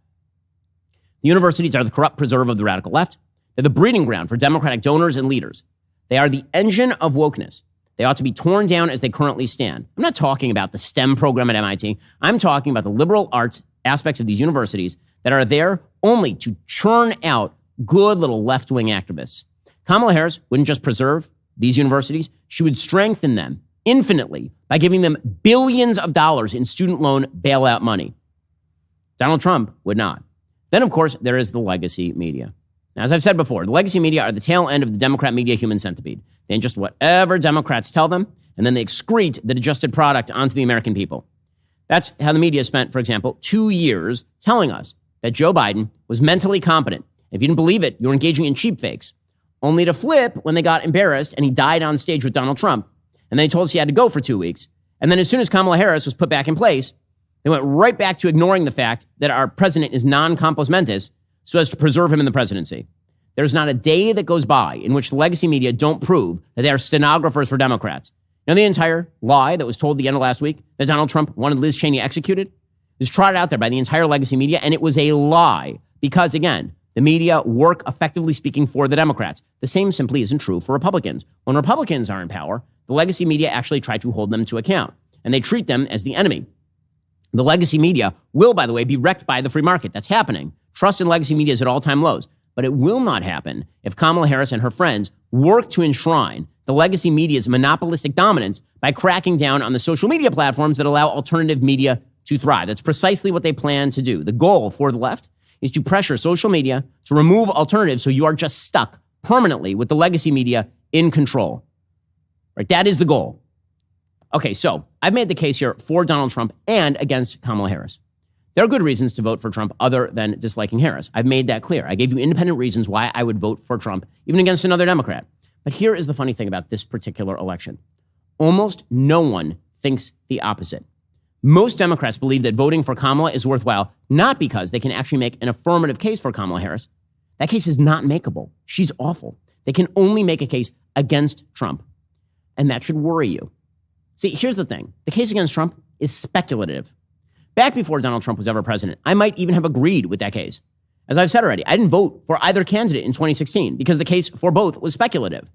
The universities are the corrupt preserve of the radical left. They're the breeding ground for Democratic donors and leaders. They are the engine of wokeness. They ought to be torn down as they currently stand. I'm not talking about the STEM program at MIT. I'm talking about the liberal arts aspects of these universities that are there only to churn out good little left-wing activists. Kamala Harris wouldn't just preserve these universities. She would strengthen them infinitely by giving them billions of dollars in student loan bailout money. Donald Trump would not. Then, of course, there is the legacy media. Now, as I've said before, the legacy media are the tail end of the Democrat media human centipede. They ingest whatever Democrats tell them, and then they excrete the digested product onto the American people. That's how the media spent, for example, 2 years telling us that Joe Biden was mentally competent. If you didn't believe it, you were engaging in cheap fakes. Only to flip when they got embarrassed and he died on stage with Donald Trump. And then he told us he had to go for 2 weeks. And then as soon as Kamala Harris was put back in place, they went right back to ignoring the fact that our president is non-compos mentis so as to preserve him in the presidency. There's not a day that goes by in which the legacy media don't prove that they are stenographers for Democrats. You know, the entire lie that was told the end of last week that Donald Trump wanted Liz Cheney executed is trotted out there by the entire legacy media, and it was a lie because, again, the media work, effectively speaking, for the Democrats. The same simply isn't true for Republicans. When Republicans are in power, the legacy media actually try to hold them to account, and they treat them as the enemy. The legacy media will, by the way, be wrecked by the free market. That's happening. Trust in legacy media is at all-time lows. But it will not happen if Kamala Harris and her friends work to enshrine the legacy media's monopolistic dominance by cracking down on the social media platforms that allow alternative media to thrive. That's precisely what they plan to do. The goal for the left is to pressure social media to remove alternatives so you are just stuck permanently with the legacy media in control. Right? That is the goal. Okay, so I've made the case here for Donald Trump and against Kamala Harris. There are good reasons to vote for Trump other than disliking Harris. I've made that clear. I gave you independent reasons why I would vote for Trump, even against another Democrat. But here is the funny thing about this particular election. Almost no one thinks the opposite. Most Democrats believe that voting for Kamala is worthwhile, not because they can actually make an affirmative case for Kamala Harris. That case is not makeable. She's awful. They can only make a case against Trump. And that should worry you. See, here's the thing. The case against Trump is speculative. Back before Donald Trump was ever president, I might even have agreed with that case. As I've said already, I didn't vote for either candidate in 2016 because the case for both was speculative.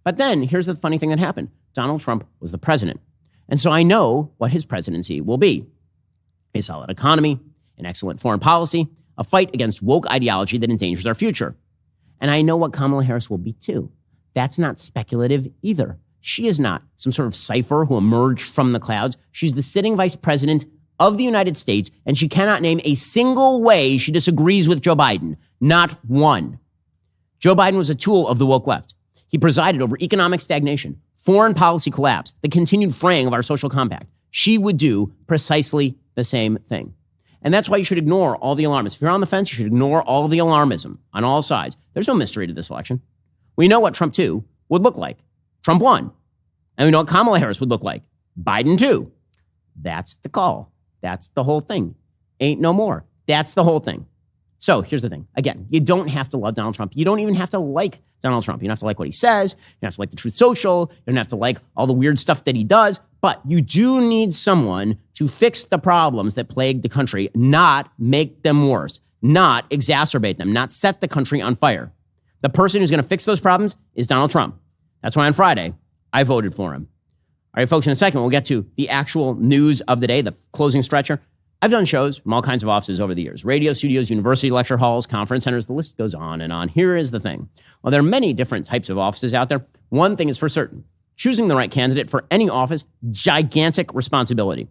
But then here's the funny thing that happened. Donald Trump was the president. And so I know what his presidency will be. A solid economy, an excellent foreign policy, a fight against woke ideology that endangers our future. And I know what Kamala Harris will be too. That's not speculative either. She is not some sort of cipher who emerged from the clouds. She's the sitting vice president of the United States, and she cannot name a single way she disagrees with Joe Biden. Not one. Joe Biden was a tool of the woke left. He presided over economic stagnation, foreign policy collapse, the continued fraying of our social compact, she would do precisely the same thing. And that's why you should ignore all the alarmists. If you're on the fence, you should ignore all the alarmism on all sides. There's no mystery to this election. We know what Trump 2 would look like. Trump 1. And we know what Kamala Harris would look like. Biden 2. That's the call. That's the whole thing. Ain't no more. That's the whole thing. So here's the thing. Again, you don't have to love Donald Trump. You don't even have to like Donald Trump. You don't have to like what he says. You don't have to like the Truth Social. You don't have to like all the weird stuff that he does. But you do need someone to fix the problems that plague the country, not make them worse, not exacerbate them, not set the country on fire. The person who's going to fix those problems is Donald Trump. That's why on Friday, I voted for him. All right, folks, in a second, we'll get to the actual news of the day, the closing stretcher. I've done shows from all kinds of offices over the years. Radio studios, university lecture halls, conference centers, the list goes on and on. Here is the thing. While there are many different types of offices out there, one thing is for certain. Choosing the right candidate for any office, gigantic responsibility.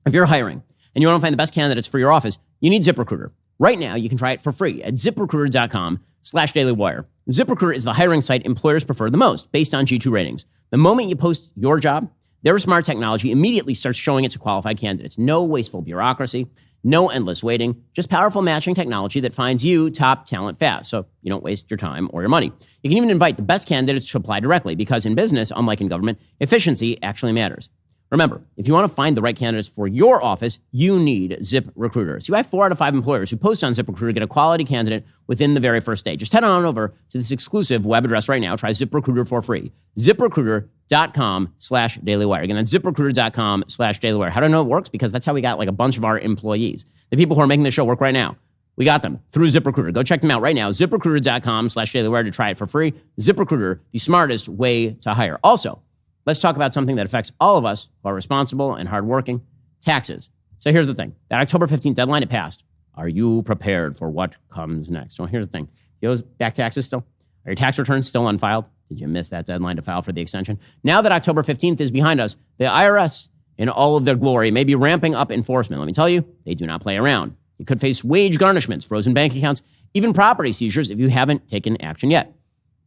If you're hiring and you want to find the best candidates for your office, you need ZipRecruiter. Right now, you can try it for free at ZipRecruiter.com/dailywire. ZipRecruiter is the hiring site employers prefer the most based on G2 ratings. The moment you post your job, their smart technology immediately starts showing it to qualified candidates. No wasteful bureaucracy, no endless waiting, just powerful matching technology that finds you top talent fast so you don't waste your time or your money. You can even invite the best candidates to apply directly because in business, unlike in government, efficiency actually matters. Remember, if you want to find the right candidates for your office, you need ZipRecruiter. See why 4 out of 5 employers who post on ZipRecruiter get a quality candidate within the very first day. Just head on over to this exclusive web address right now. Try ZipRecruiter for free. ZipRecruiter.com/dailywire. Again, that's ZipRecruiter.com/dailywire. How do I know it works? Because that's how we got like a bunch of our employees. The people who are making this show work right now. We got them through ZipRecruiter. Go check them out right now. ZipRecruiter.com/dailywire to try it for free. ZipRecruiter, the smartest way to hire. Also, let's talk about something that affects all of us who are responsible and hardworking, taxes. So here's the thing. That October 15th deadline, it passed. Are you prepared for what comes next? Well, here's the thing. You owe back taxes still? Are your tax returns still unfiled? Did you miss that deadline to file for the extension? Now that October 15th is behind us, the IRS, in all of their glory, may be ramping up enforcement. Let me tell you, they do not play around. You could face wage garnishments, frozen bank accounts, even property seizures if you haven't taken action yet.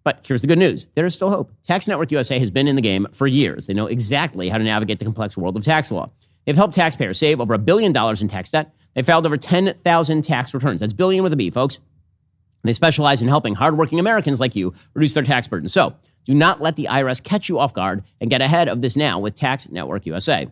But here's the good news. There is still hope. Tax Network USA has been in the game for years. They know exactly how to navigate the complex world of tax law. They've helped taxpayers save over $1 billion in tax debt. They filed over 10,000 tax returns. That's billion with a B, folks. They specialize in helping hardworking Americans like you reduce their tax burden. So do not let the IRS catch you off guard and get ahead of this now with Tax Network USA.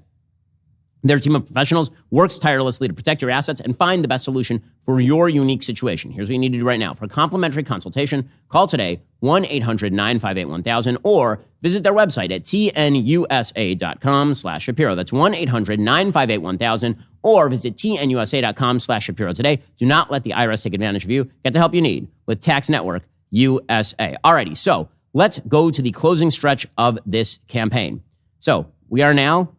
Their team of professionals works tirelessly to protect your assets and find the best solution for your unique situation. Here's what you need to do right now. For a complimentary consultation, call today, 1-800-958-1000, or visit their website at tnusa.com/Shapiro. That's 1-800-958-1000, or visit tnusa.com/Shapiro today. Do not let the IRS take advantage of you. Get the help you need with Tax Network USA. Alrighty, so let's go to the closing stretch of this campaign. So we are now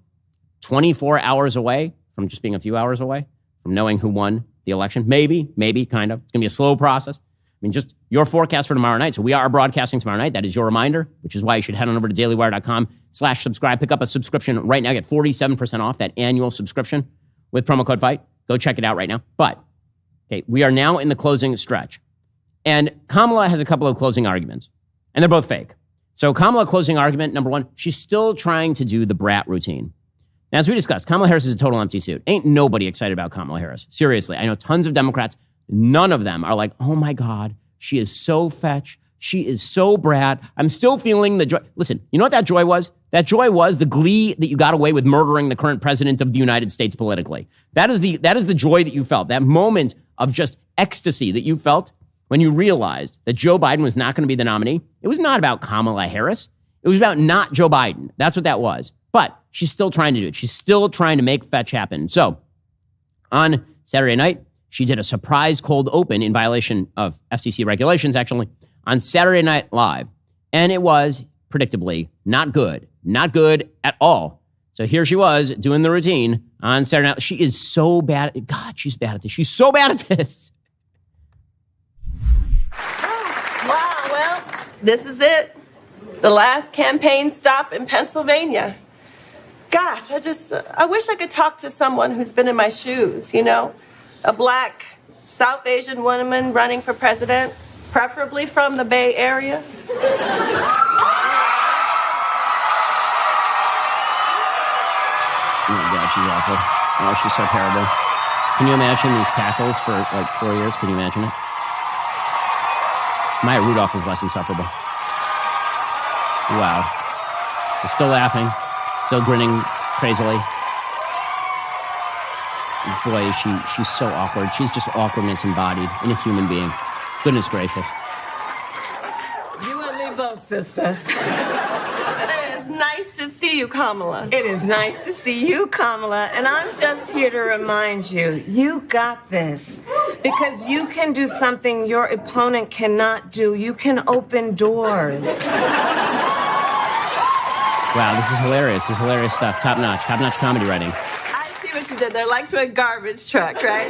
24 hours away from just being a few hours away from knowing who won the election. Maybe, kind of. It's going to be a slow process. I mean, just your forecast for tomorrow night. So we are broadcasting tomorrow night. That is your reminder, which is why you should head on over to dailywire.com/subscribe. Pick up a subscription right now. Get 47% off that annual subscription with promo code FIGHT. Go check it out right now. But, okay, we are now in the closing stretch. And Kamala has a couple of closing arguments, and they're both fake. So Kamala closing argument, number one, she's still trying to do the brat routine. Now, as we discussed, Kamala Harris is a total empty suit. Ain't nobody excited about Kamala Harris. Seriously, I know tons of Democrats. None of them are like, oh my God, she is so fetch. She is so brat. I'm still feeling the joy. Listen, you know what that joy was? That joy was the glee that you got away with murdering the current president of the United States politically. That is the joy that you felt. That moment of just ecstasy that you felt when you realized that Joe Biden was not going to be the nominee. It was not about Kamala Harris. It was about not Joe Biden. That's what that was. But she's still trying to do it. She's still trying to make fetch happen. So on Saturday night, she did a surprise cold open in violation of FCC regulations, actually, on Saturday Night Live. And it was, predictably, not good. Not good at all. So here she was doing the routine on Saturday Night. She is so bad at God, she's bad at this. She's so bad at this. Wow, well, this is it. The last campaign stop in Pennsylvania. Gosh, I wish I could talk to someone who's been in my shoes, you know? A black South Asian woman running for president, preferably from the Bay Area. awful. Oh, she's so terrible. Can you imagine these cackles for like 4 years? Can you imagine it? Maya Rudolph is less insufferable. Wow. She's still laughing, still grinning crazily. Boy, she's so awkward. She's just awkwardness embodied in a human being. Goodness gracious. You and me both, sister. It is nice to see you, Kamala. It is nice to see you, Kamala. And I'm just here to remind you, you got this. Because you can do something your opponent cannot do. You can open doors. Wow, this is hilarious. This is hilarious stuff. Top notch comedy writing. I see what you did there, like to a garbage truck, right?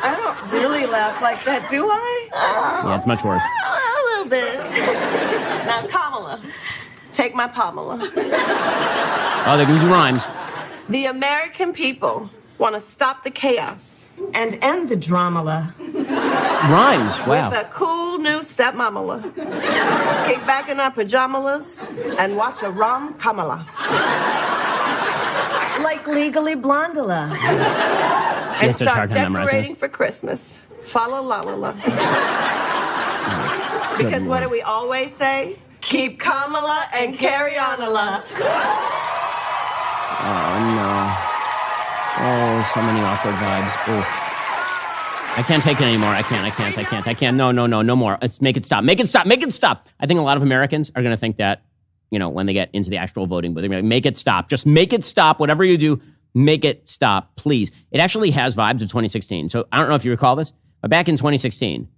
I don't really laugh like that, do I? Yeah, it's much worse. A little bit. Now, Kamala, take my Pamela. Oh, they're going to do rhymes. The American people want to stop the chaos. And end the drama. Rhymes, wow. With a cool new stepmamala. Kick back in our pajamas and watch a rom-Kamala. Like Legally Blondula. She had such a hard time memorizing decorating this. for Christmas. Fa la la la la. Good Because what Lord. do we always say? Keep Kamala and carry on a la. Oh, no. Oh, so many awkward vibes. Ooh. I can't take it anymore. I can't. No more. Let's make it stop. Make it stop. I think a lot of Americans are going to think that, when they get into the actual voting, but they're going to make it stop. Just make it stop. Whatever you do, make it stop, please. It actually has vibes of 2016. So I don't know if you recall this, but back in 2016,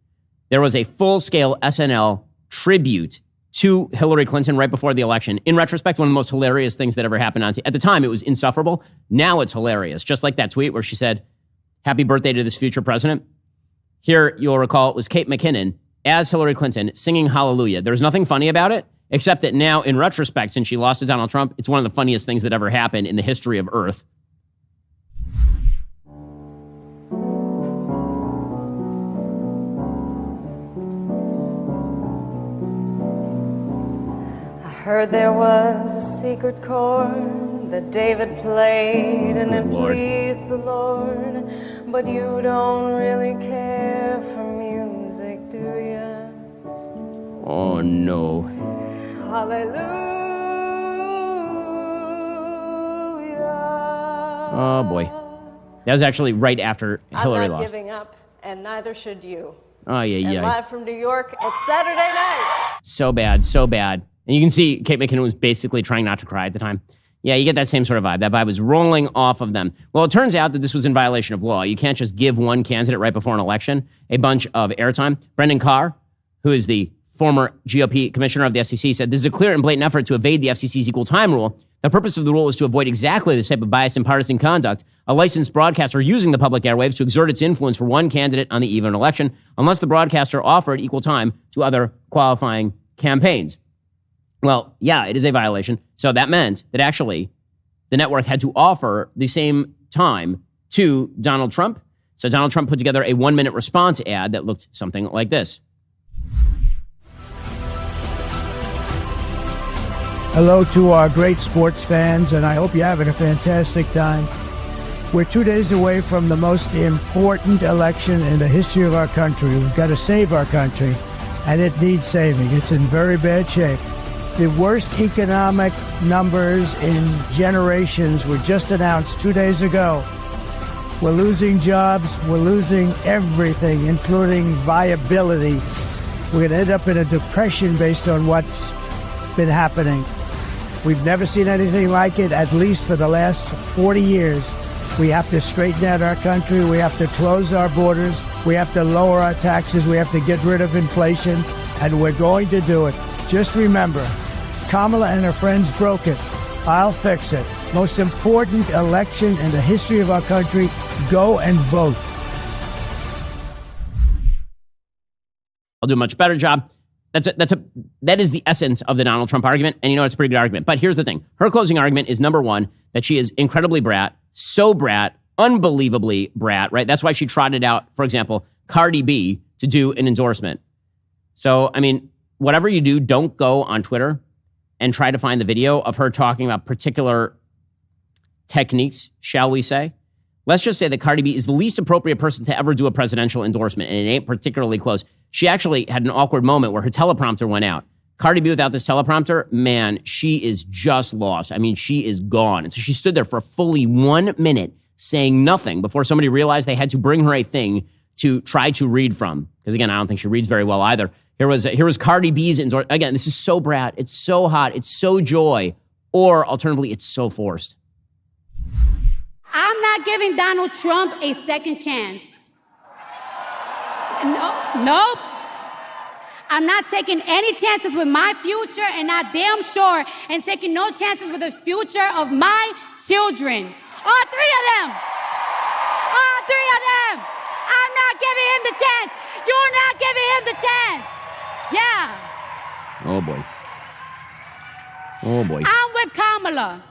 there was a full-scale SNL tribute to Hillary Clinton right before the election. In retrospect, one of the most hilarious things that ever happened on TV. At the time, it was insufferable. Now it's hilarious. Just like that tweet where she said, "Happy birthday to this future president." Here, you'll recall, it was Kate McKinnon as Hillary Clinton singing Hallelujah. There was nothing funny about it, except that now, in retrospect, since she lost to Donald Trump, it's one of the funniest things that ever happened in the history of Earth. Heard there was a secret chord that David played and it Lord. pleased the Lord, but you don't really care for music, do you? Oh, no. Hallelujah. Oh, boy. That was actually right after Hillary I'm not lost. giving up, and neither should you. Oh, yeah. And live from New York, it's Saturday night. So bad. And you can see Kate McKinnon was basically trying not to cry at the time. Yeah, you get that same sort of vibe. That vibe was rolling off of them. Well, it turns out that this was in violation of law. You can't just give one candidate right before an election a bunch of airtime. Brendan Carr, who is the former GOP commissioner of the FCC, said this is a clear and blatant effort to evade the FCC's equal time rule. The purpose of the rule is to avoid exactly this type of biased and partisan conduct. A licensed broadcaster using the public airwaves to exert its influence for one candidate on the eve of an election, unless the broadcaster offered equal time to other qualifying campaigns. Well, yeah, it is a violation. So that meant that actually the network had to offer the same time to Donald Trump. So Donald Trump put together a 1-minute response ad that looked something like this. Hello to our great sports fans, and I hope you're having a fantastic time. We're 2 days away from the most important election in the history of our country. We've got to save our country, and it needs saving. It's in very bad shape. The worst economic numbers in generations were just announced 2 days ago. We're losing jobs. We're losing everything, including viability. We're going to end up in a depression based on what's been happening. We've never seen anything like it, at least for the last 40 years. We have to straighten out our country. We have to close our borders. We have to lower our taxes. We have to get rid of inflation, and we're going to do it. Just remember, Kamala and her friends broke it. I'll fix it. Most important election in the history of our country. Go and vote. I'll do a much better job. That is the essence of the Donald Trump argument. And it's a pretty good argument. But here's the thing. Her closing argument is, number one, that she is incredibly unbelievably brat, right? That's why she trotted out, for example, Cardi B to do an endorsement. So, whatever you do, don't go on Twitter and try to find the video of her talking about particular techniques, shall we say. Let's just say that Cardi B is the least appropriate person to ever do a presidential endorsement, and it ain't particularly close. She actually had an awkward moment where her teleprompter went out. Cardi B without this teleprompter, man, she is just lost. I mean, she is gone. And so she stood there for fully 1 minute saying nothing before somebody realized they had to bring her a thing to try to read from. Because again, I don't think she reads very well either. Here was Cardi B's endorsement. Again, this is so brat. It's so hot. It's so joy. Or alternatively, it's so forced. I'm not giving Donald Trump a second chance. Nope. I'm not taking any chances with my future, and not damn sure, and taking no chances with the future of my children. All three of them. All three of them. I'm not giving him the chance. You're not giving him the chance. Yeah. Oh, boy. Oh, boy. I'm with Kamala.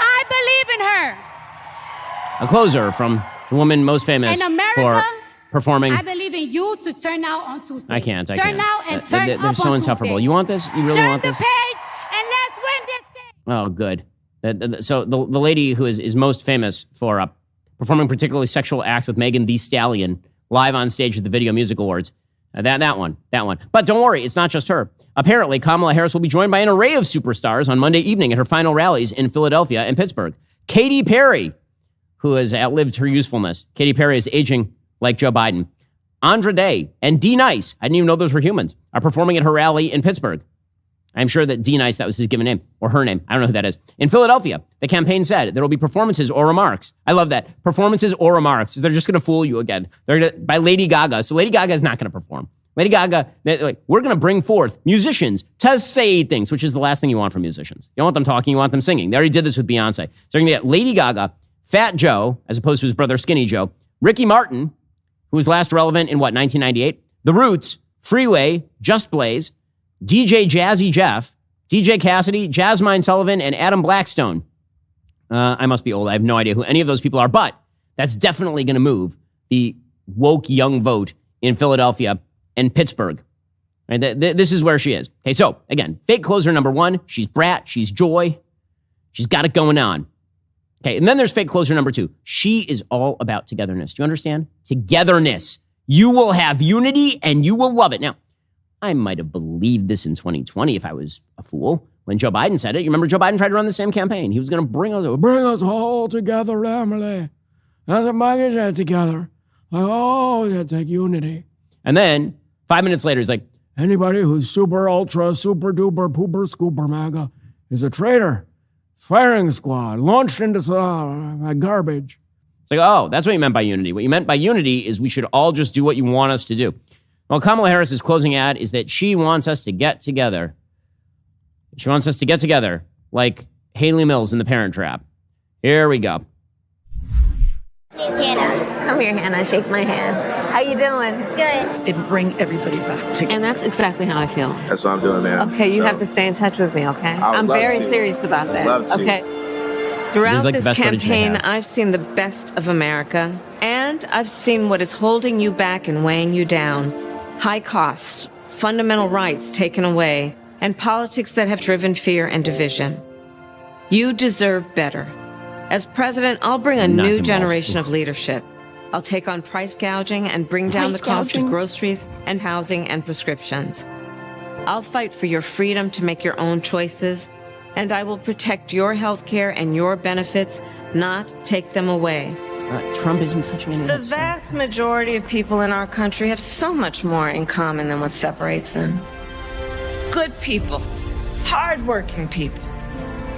I believe in her. A closer from the woman most famous In America, for performing. I believe in you to turn out on Tuesday. I can't. Turn out and turn up They're so on insufferable. Tuesday. You want this? You really want this? Turn the page and let's win this thing. Oh, good. So the lady who is most famous for performing particularly sexual acts with Megan Thee Stallion live on stage at the Video Music Awards. That one. But don't worry, it's not just her. Apparently, Kamala Harris will be joined by an array of superstars on Monday evening at her final rallies in Philadelphia and Pittsburgh. Katy Perry, who has outlived her usefulness. Katy Perry is aging like Joe Biden. Andra Day and D Nice, I didn't even know those were humans, are performing at her rally in Pittsburgh. I'm sure that D Nice, that was his given name, or her name. I don't know who that is. In Philadelphia, the campaign said there will be performances or remarks. I love that. Performances or remarks. They're just going to fool you again. By Lady Gaga. So Lady Gaga is not going to perform. Lady Gaga, we're going to bring forth musicians to say things, which is the last thing you want from musicians. You don't want them talking, you want them singing. They already did this with Beyonce. So you're going to get Lady Gaga, Fat Joe, as opposed to his brother Skinny Joe, Ricky Martin, who was last relevant in 1998, The Roots, Freeway, Just Blaze, DJ Jazzy Jeff, DJ Cassidy, Jasmine Sullivan, and Adam Blackstone. I must be old. I have no idea who any of those people are, but that's definitely going to move the woke young vote in Philadelphia and Pittsburgh. Right? This is where she is. Okay, so again, fake closer number one. She's brat. She's joy. She's got it going on. Okay, and then there's fake closer number two. She is all about togetherness. Do you understand? Togetherness. You will have unity and you will love it. Now, I might have believed this in 2020 if I was a fool when Joe Biden said it. You remember Joe Biden tried to run the same campaign. He was going to bring us all together, Emily. That's a get together. Like, oh, that's like unity. And then 5 minutes later, he's like, anybody who's super, ultra, super duper, pooper, scooper, MAGA is a traitor. Firing squad, launched into garbage. It's like, oh, that's what you meant by unity. What you meant by unity is we should all just do what you want us to do. Well, Kamala Harris's closing ad is that she wants us to get together. She wants us to get together like Haley Mills in The Parent Trap. Here we go. Hannah. Come here, Hannah. Shake my hand. How you doing? Good. And bring everybody back together. And that's exactly how I feel. That's what I'm doing, man. Okay, you have to stay in touch with me, okay? I'm very serious about that. Love to. Okay. Throughout like this campaign, I've seen the best of America, and I've seen what is holding you back and weighing you down. High costs, fundamental rights taken away, and politics that have driven fear and division. You deserve better. As president, I'll bring a new generation of leadership. I'll take on price gouging and bring down the cost of groceries and housing and prescriptions. I'll fight for your freedom to make your own choices, and I will protect your health care and your benefits, not take them away. Trump isn't touching any of that The stuff. vast majority of people in our country have so much more in common than what separates them. Good people, hardworking people.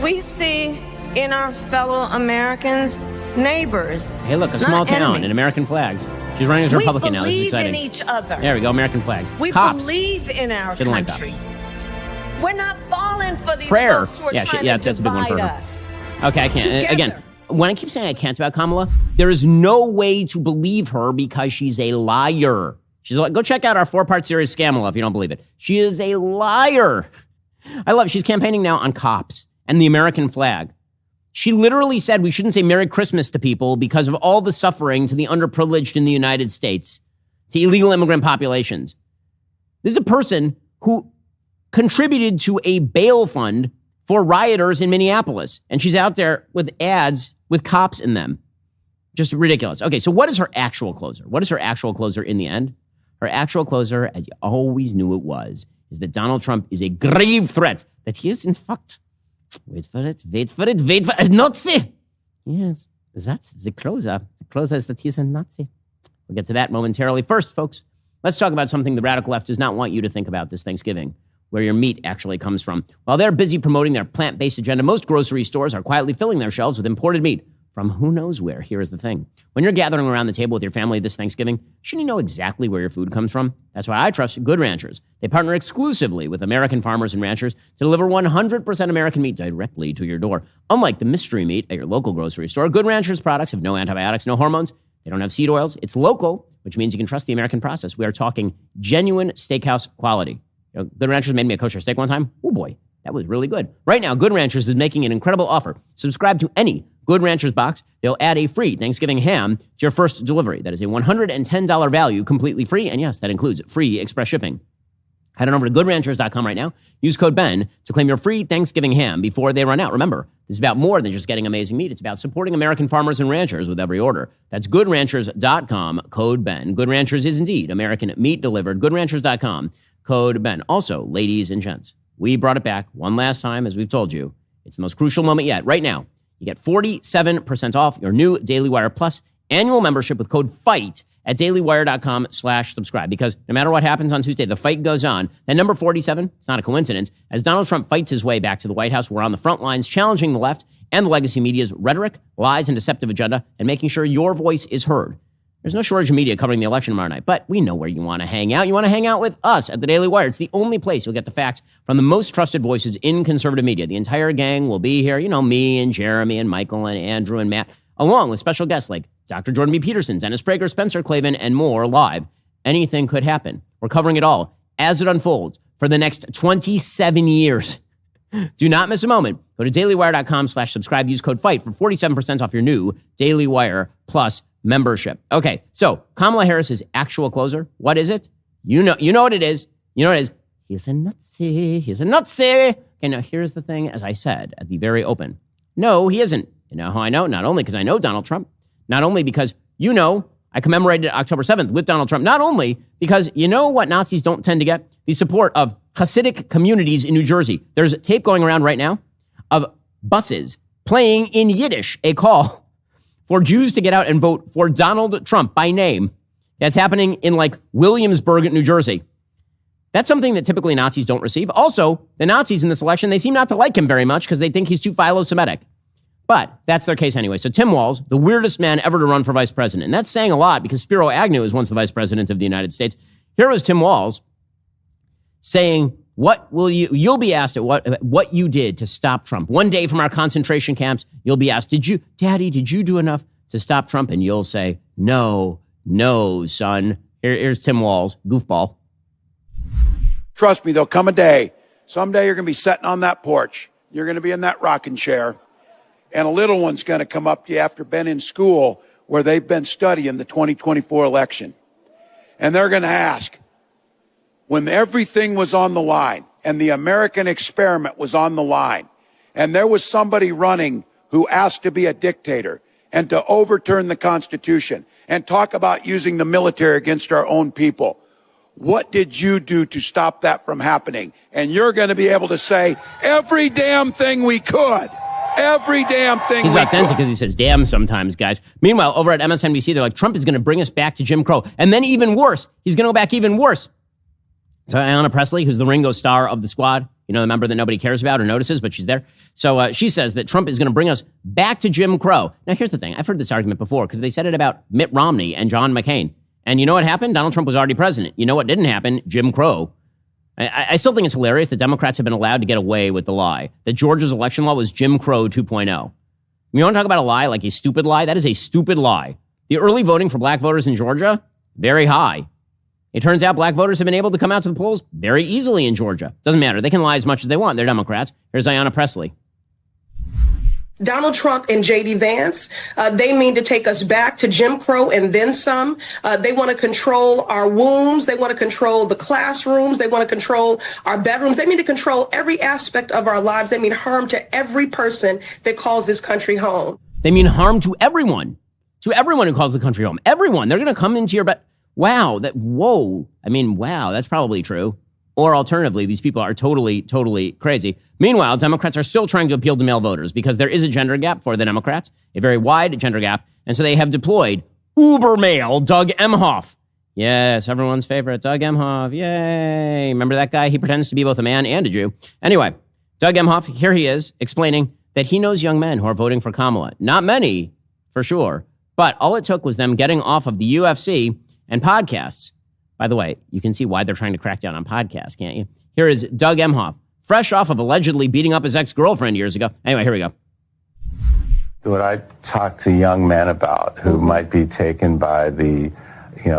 We see in our fellow Americans neighbors. Hey, look, a small town enemies. and American flags. She's running as a Republican now. This is We exciting. believe in each other. There we go, American flags. We Cops. believe in our Didn't like country. We're not falling for these Prayer. folks who are Yeah, trying that's to a big one divide for her. us. Okay, I can't. Together. Again, when I keep saying I can't about Kamala, there is no way to believe her because she's a liar. She's like, go check out our 4-part series, Scamala, if you don't believe it. She is a liar. She's campaigning now on cops and the American flag. She literally said we shouldn't say Merry Christmas to people because of all the suffering to the underprivileged in the United States, to illegal immigrant populations. This is a person who contributed to a bail fund for rioters in Minneapolis. And she's out there with ads with cops in them. Just ridiculous. Okay, so what is her actual closer? What is her actual closer in the end? Her actual closer, as you always knew it was, is that Donald Trump is a grave threat. That he is, in fact, wait for it, a Nazi. Yes, that's the closer. The closer is that he's a Nazi. We'll get to that momentarily. First, folks, let's talk about something the radical left does not want you to think about this Thanksgiving, where your meat actually comes from. While they're busy promoting their plant-based agenda, most grocery stores are quietly filling their shelves with imported meat from who knows where. Here is the thing. When you're gathering around the table with your family this Thanksgiving, shouldn't you know exactly where your food comes from? That's why I trust Good Ranchers. They partner exclusively with American farmers and ranchers to deliver 100% American meat directly to your door. Unlike the mystery meat at your local grocery store, Good Ranchers products have no antibiotics, no hormones. They don't have seed oils. It's local, which means you can trust the American process. We are talking genuine steakhouse quality. You know, Good Ranchers made me a kosher steak one time. Oh boy, that was really good. Right now, Good Ranchers is making an incredible offer. Subscribe to any Good Ranchers box. They'll add a free Thanksgiving ham to your first delivery. That is a $110 value, completely free. And yes, that includes free express shipping. Head on over to goodranchers.com right now. Use code Ben to claim your free Thanksgiving ham before they run out. Remember, this is about more than just getting amazing meat. It's about supporting American farmers and ranchers with every order. That's goodranchers.com, code Ben. Good Ranchers is indeed American meat delivered. Goodranchers.com, code Ben. Also, ladies and gents, we brought it back one last time, as we've told you. It's the most crucial moment yet. Right now, you get 47% off your new Daily Wire Plus annual membership with code FIGHT at dailywire.com/subscribe. Because no matter what happens on Tuesday, the fight goes on. And number 47, it's not a coincidence, as Donald Trump fights his way back to the White House, we're on the front lines challenging the left and the legacy media's rhetoric, lies, and deceptive agenda, and making sure your voice is heard. There's no shortage of media covering the election tomorrow night, but we know where you want to hang out. You want to hang out with us at the Daily Wire. It's the only place you'll get the facts from the most trusted voices in conservative media. The entire gang will be here. You know, me and Jeremy and Michael and Andrew and Matt, along with special guests like Dr. Jordan B. Peterson, Dennis Prager, Spencer Klavan, and more live. Anything could happen. We're covering it all as it unfolds for the next 27 years. Do not miss a moment. Go to dailywire.com/subscribe. Use code FIGHT for 47% off your new Daily Wire Plus membership. Okay, so Kamala Harris's actual closer, what is it? You know what it is. You know what it is. He's a Nazi. He's a Nazi. Okay, now here's the thing, as I said at the very open. No, he isn't. You know how I know? Not only because I know Donald Trump, not only because, I commemorated October 7th with Donald Trump, not only because you know what Nazis don't tend to get? The support of Hasidic communities in New Jersey. There's a tape going around right now of buses playing in Yiddish a call for Jews to get out and vote for Donald Trump by name. That's happening in like Williamsburg, New Jersey. That's something that typically Nazis don't receive. Also, the Nazis in this election, they seem not to like him very much because they think he's too philo-Semitic. But that's their case anyway. So Tim Walz, the weirdest man ever to run for vice president. And that's saying a lot because Spiro Agnew is once the vice president of the United States. Here was Tim Walz saying, you'll be asked at what you did to stop Trump. One day from our concentration camps, you'll be asked, did you do enough to stop Trump? And you'll say, no, son. Here's Tim Walz, goofball. Trust me, there'll come a day. Someday you're going to be sitting on that porch. You're going to be in that rocking chair. And a little one's going to come up to you after been in school where they've been studying the 2024 election. And they're going to ask, when everything was on the line and the American experiment was on the line and there was somebody running who asked to be a dictator and to overturn the Constitution and talk about using the military against our own people, what did you do to stop that from happening? And you're going to be able to say every damn thing we could. Every damn thing. He's authentic because he says damn sometimes, guys. Meanwhile, over at MSNBC, they're like, Trump is going to bring us back to Jim Crow. And then even worse, he's going to go back even worse. So Ayanna Pressley, who's the Ringo star of the Squad, the member that nobody cares about or notices, but she's there. So she says that Trump is going to bring us back to Jim Crow. Now, here's the thing. I've heard this argument before because they said it about Mitt Romney and John McCain. And you know what happened? Donald Trump was already president. You know what didn't happen? Jim Crow. I still think it's hilarious that Democrats have been allowed to get away with the lie that Georgia's election law was Jim Crow 2.0. You want to talk about a lie like a stupid lie? That is a stupid lie. The early voting for black voters in Georgia, very high. It turns out black voters have been able to come out to the polls very easily in Georgia. Doesn't matter. They can lie as much as they want. They're Democrats. Here's Ayanna Pressley. Donald Trump and J.D. Vance, they mean to take us back to Jim Crow and then some. They want to control our wombs. They want to control the classrooms. They want to control our bedrooms. They mean to control every aspect of our lives. They mean harm to every person that calls this country home. They mean harm to everyone who calls the country home. Everyone. They're going to come into your bed. Wow. Wow, that's probably true. Or alternatively, these people are totally crazy. Meanwhile, Democrats are still trying to appeal to male voters because there is a gender gap for the Democrats, a very wide gender gap. And so they have deployed uber male Doug Emhoff. Yes, everyone's favorite, Doug Emhoff. Yay. Remember that guy? He pretends to be both a man and a Jew. Anyway, Doug Emhoff, here he is explaining that he knows young men who are voting for Kamala. Not many, for sure. But all it took was them getting off of the UFC and podcasts. By the way, you can see why they're trying to crack down on podcasts, can't you? Here is Doug Emhoff, fresh off of allegedly beating up his ex-girlfriend years ago. Anyway, here we go. What I talk to young men about who might be taken by the,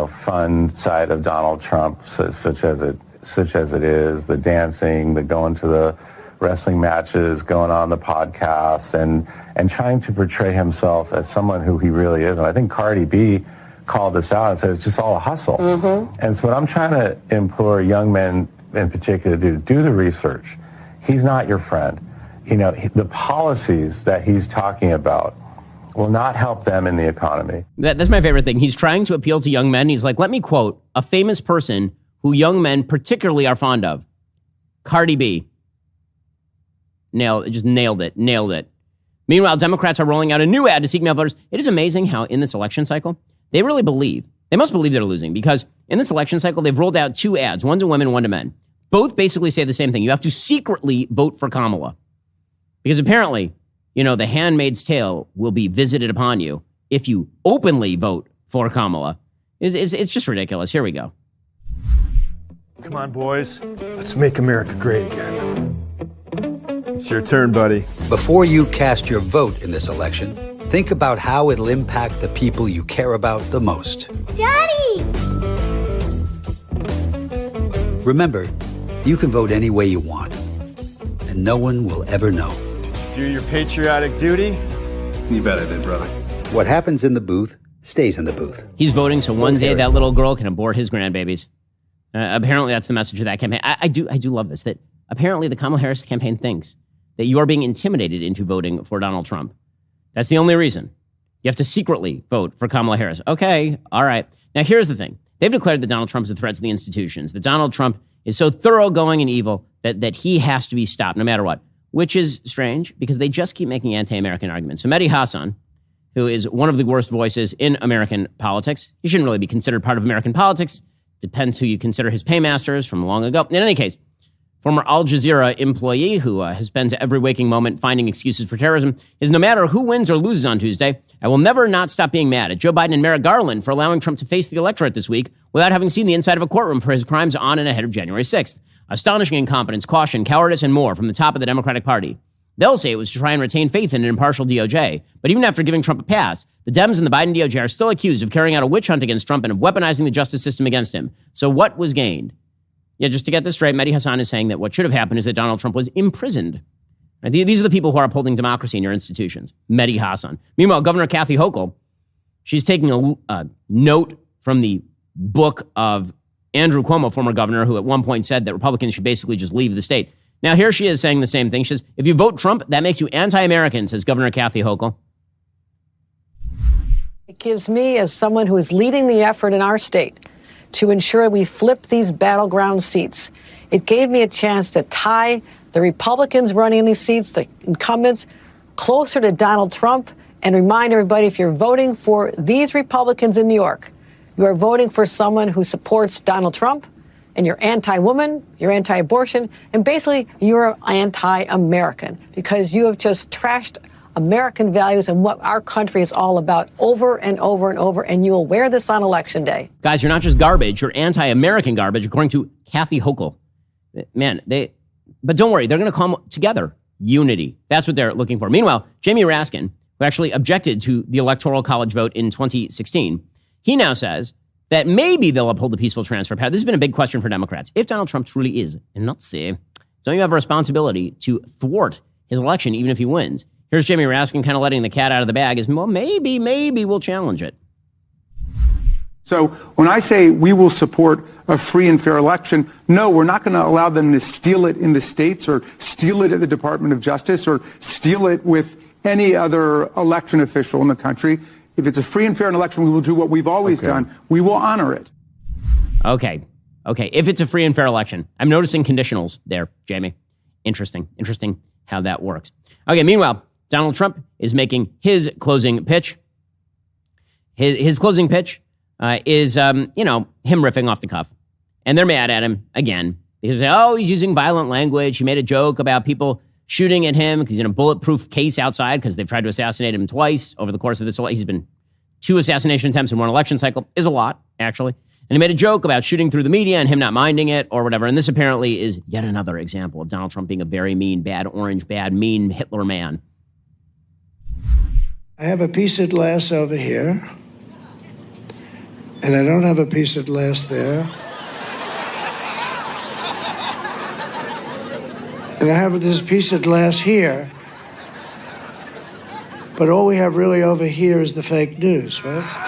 fun side of Donald Trump, such as it is, the dancing, the going to the wrestling matches, going on the podcasts, and trying to portray himself as someone who he really is. And I think Cardi B called this out and said it's just all a hustle. Mm-hmm. And so what I'm trying to implore young men in particular to do the research. He's not your friend. The policies that he's talking about will not help them in the economy. That's my favorite thing. He's trying to appeal to young men. He's like, let me quote a famous person who young men particularly are fond of. Cardi B. Nailed it. Meanwhile, Democrats are rolling out a new ad to seek male voters. It is amazing how in this election cycle, they must believe they're losing, because in this election cycle, they've rolled out two ads, one to women, one to men. Both basically say the same thing. You have to secretly vote for Kamala. Because apparently, the handmaid's tale will be visited upon you if you openly vote for Kamala. It's just ridiculous. Here we go. Come on, boys. Let's make America great again. It's your turn, buddy. Before you cast your vote in this election, think about how it'll impact the people you care about the most. Daddy! Remember, you can vote any way you want, and no one will ever know. Do your patriotic duty? You bet I did, brother. What happens in the booth stays in the booth. He's voting so one day that little girl can abort his grandbabies. Apparently, that's the message of that campaign. I do love this, that apparently the Kamala Harris campaign thinks that you are being intimidated into voting for Donald Trump. That's the only reason. You have to secretly vote for Kamala Harris. Okay, all right. Now, here's the thing. They've declared that Donald Trump is a threat to the institutions, that Donald Trump is so thoroughgoing and evil that he has to be stopped no matter what, which is strange because they just keep making anti-American arguments. So Mehdi Hasan, who is one of the worst voices in American politics, he shouldn't really be considered part of American politics. Depends who you consider his paymasters from long ago. In any case, former Al Jazeera employee who spends every waking moment finding excuses for terrorism, is no matter who wins or loses on Tuesday, I will never not stop being mad at Joe Biden and Merrick Garland for allowing Trump to face the electorate this week without having seen the inside of a courtroom for his crimes on and ahead of January 6th. Astonishing incompetence, caution, cowardice, and more from the top of the Democratic Party. They'll say it was to try and retain faith in an impartial DOJ. But even after giving Trump a pass, the Dems and the Biden DOJ are still accused of carrying out a witch hunt against Trump and of weaponizing the justice system against him. So what was gained? Yeah, just to get this straight, Mehdi Hasan is saying that what should have happened is that Donald Trump was imprisoned. Right? These are the people who are upholding democracy in your institutions. Mehdi Hasan. Meanwhile, Governor Kathy Hochul, she's taking a note from the book of Andrew Cuomo, former governor, who at one point said that Republicans should basically just leave the state. Now, here she is saying the same thing. She says, if you vote Trump, that makes you anti-American, says Governor Kathy Hochul. It gives me, as someone who is leading the effort in our state, to ensure we flip these battleground seats. It gave me a chance to tie the Republicans running these seats, the incumbents, closer to Donald Trump, and remind everybody, if you're voting for these Republicans in New York, you are voting for someone who supports Donald Trump, and you're anti-woman, you're anti-abortion, and basically you're anti-American because you have just trashed American values and what our country is all about over and over and over, and you will wear this on Election Day. Guys, you're not just garbage, you're anti-American garbage, according to Kathy Hochul. Man, but don't worry, they're going to come together. Unity. That's what they're looking for. Meanwhile, Jamie Raskin, who actually objected to the Electoral College vote in 2016, he now says that maybe they'll uphold the peaceful transfer path. This has been a big question for Democrats. If Donald Trump truly is a Nazi, don't you have a responsibility to thwart his election even if he wins? Here's Jamie Raskin kind of letting the cat out of the bag is, well, maybe we'll challenge it. So when I say we will support a free and fair election, no, we're not going to allow them to steal it in the states or steal it at the Department of Justice or steal it with any other election official in the country. If it's a free and fair election, we will do what we've always done. We will honor it. Okay. If it's a free and fair election. I'm noticing conditionals there, Jamie. Interesting how that works. Okay, meanwhile, Donald Trump is making his closing pitch. His closing pitch is, him riffing off the cuff. And they're mad at him again because, he's using violent language. He made a joke about people shooting at him because he's in a bulletproof case outside because they've tried to assassinate him twice over the course of this. He's been 2 assassination attempts in one election cycle. Is a lot, actually. And he made a joke about shooting through the media and him not minding it or whatever. And this apparently is yet another example of Donald Trump being a very mean, bad orange, bad, mean Hitler man. I have a piece of glass over here, and I don't have a piece of glass there. And I have this piece of glass here, but all we have really over here is the fake news, right?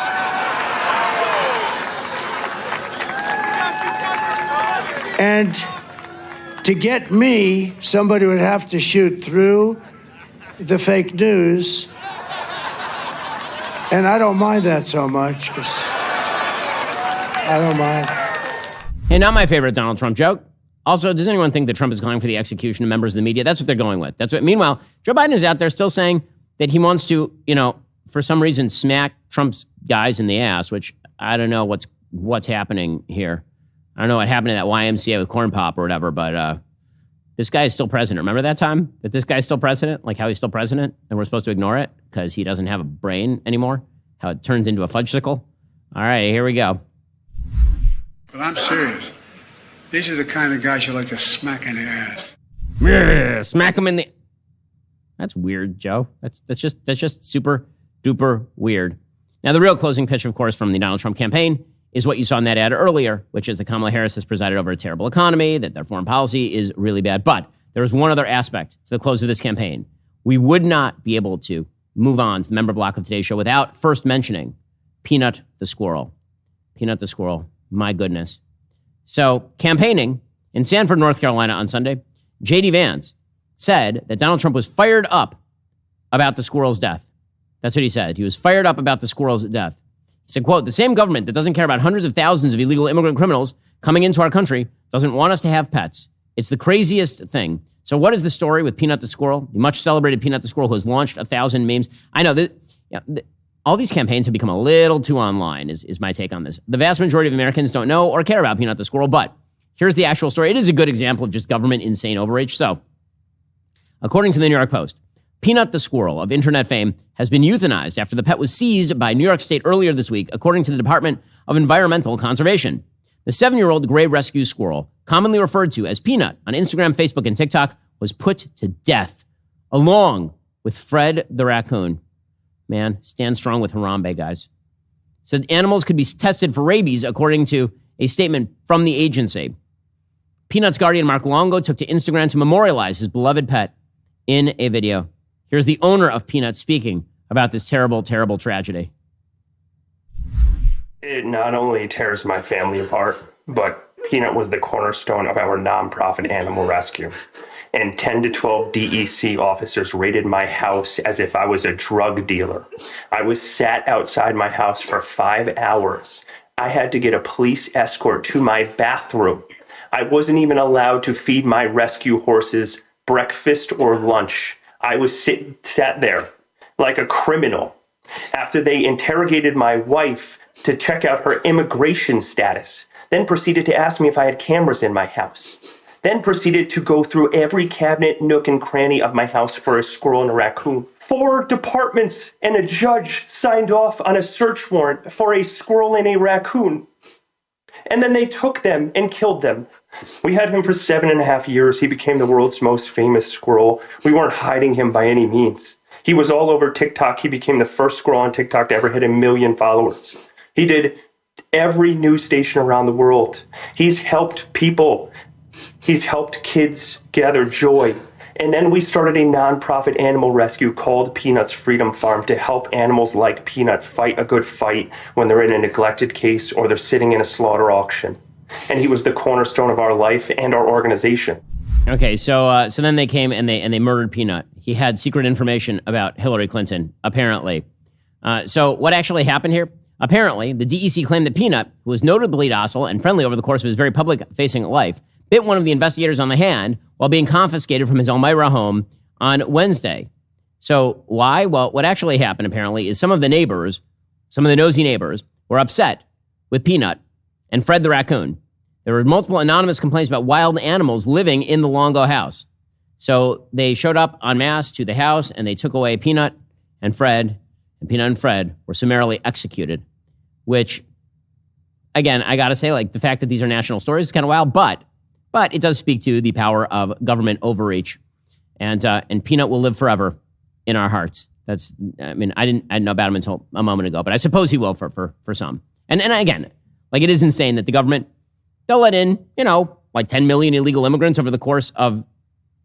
And to get me, somebody would have to shoot through the fake news. And I don't mind that so much, because I don't mind. Hey, not my favorite Donald Trump joke. Also, does anyone think that Trump is calling for the execution of members of the media? That's what they're going with. Meanwhile, Joe Biden is out there still saying that he wants to, for some reason, smack Trump's guys in the ass, which I don't know what's happening here. I don't know what happened to that YMCA with Corn Pop or whatever, but this guy is still president. Remember that time that this guy's still president? Like how he's still president and we're supposed to ignore it because he doesn't have a brain anymore? How it turns into a fudgesicle? All right, here we go. But I'm serious. These are the kind of guys you like to smack in the ass. Yeah, smack him in the... That's weird, Joe. That's just super duper weird. Now, the real closing pitch, of course, from the Donald Trump campaign is what you saw in that ad earlier, which is that Kamala Harris has presided over a terrible economy, that their foreign policy is really bad. But there was one other aspect to the close of this campaign. We would not be able to move on to the member block of today's show without first mentioning Peanut the squirrel. Peanut the squirrel. My goodness. So campaigning in Sanford, North Carolina on Sunday, J.D. Vance said that Donald Trump was fired up about the squirrel's death. That's what he said. He was fired up about the squirrel's death. He said, quote, "The same government that doesn't care about hundreds of thousands of illegal immigrant criminals coming into our country doesn't want us to have pets. It's the craziest thing." So what is the story with Peanut the squirrel? The much celebrated Peanut the squirrel who has launched 1,000 memes. I know that all these campaigns have become a little too online is my take on this. The vast majority of Americans don't know or care about Peanut the squirrel, but here's the actual story. It is a good example of just government insane overreach. So according to the New York Post, Peanut the squirrel of internet fame has been euthanized after the pet was seized by New York State earlier this week, according to the Department of Environmental Conservation. The 7-year-old gray rescue squirrel, commonly referred to as Peanut on Instagram, Facebook, and TikTok, was put to death, along with Fred the raccoon. Man, stand strong with Harambe, guys. Said animals could be tested for rabies, according to a statement from the agency. Peanut's guardian, Mark Longo, took to Instagram to memorialize his beloved pet in a video. Here's the owner of Peanut speaking about this terrible, terrible tragedy. It not only tears my family apart, but Peanut was the cornerstone of our nonprofit animal rescue. And 10 to 12 DEC officers raided my house as if I was a drug dealer. I was sat outside my house for 5 hours. I had to get a police escort to my bathroom. I wasn't even allowed to feed my rescue horses breakfast or lunch. I was sat there like a criminal after they interrogated my wife to check out her immigration status, then proceeded to ask me if I had cameras in my house, then proceeded to go through every cabinet, nook, and cranny of my house for a squirrel and a raccoon. 4 departments and a judge signed off on a search warrant for a squirrel and a raccoon. And then they took them and killed them. We had him for 7.5 years. He became the world's most famous squirrel. We weren't hiding him by any means. He was all over TikTok. He became the first squirrel on TikTok to ever hit 1 million followers. He did every news station around the world. He's helped people. He's helped kids gather joy. And then we started a nonprofit animal rescue called Peanut's Freedom Farm to help animals like Peanut fight a good fight when they're in a neglected case or they're sitting in a slaughter auction. And he was the cornerstone of our life and our organization. Okay, so then they came and they murdered Peanut. He had secret information about Hillary Clinton, apparently. So what actually happened here? Apparently, the DEC claimed that Peanut, who was notably docile and friendly over the course of his very public-facing life, bit one of the investigators on the hand while being confiscated from his Elmira home on Wednesday. So why? Well, what actually happened, apparently, is some of the nosy neighbors, were upset with Peanut and Fred the raccoon. There were multiple anonymous complaints about wild animals living in the Longo house. So they showed up en masse to the house and they took away Peanut and Fred. And Peanut and Fred were summarily executed, which, again, I got to say, like, the fact that these are national stories is kind of wild, but it does speak to the power of government overreach. And Peanut will live forever in our hearts. I didn't know about him until a moment ago, but I suppose he will for some. And again, like, it is insane that the government, they'll let in, like 10 million illegal immigrants over the course of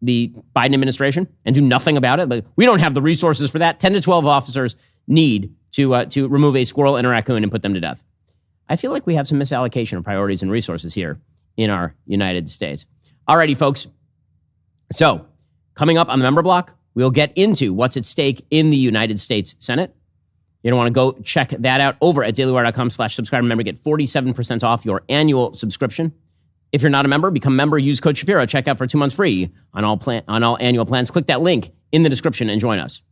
the Biden administration and do nothing about it. Like, we don't have the resources for that. 10 to 12 officers need to remove a squirrel and a raccoon and put them to death. I feel like we have some misallocation of priorities and resources here in our United States. Alrighty, folks. So coming up on the member block, we'll get into what's at stake in the United States Senate. You don't want to go check that out over at dailywire.com/subscribe. Remember, get 47% off your annual subscription. If you're not a member, become a member. Use code Shapiro. Check out for 2 months free on all annual plans. Click that link in the description and join us.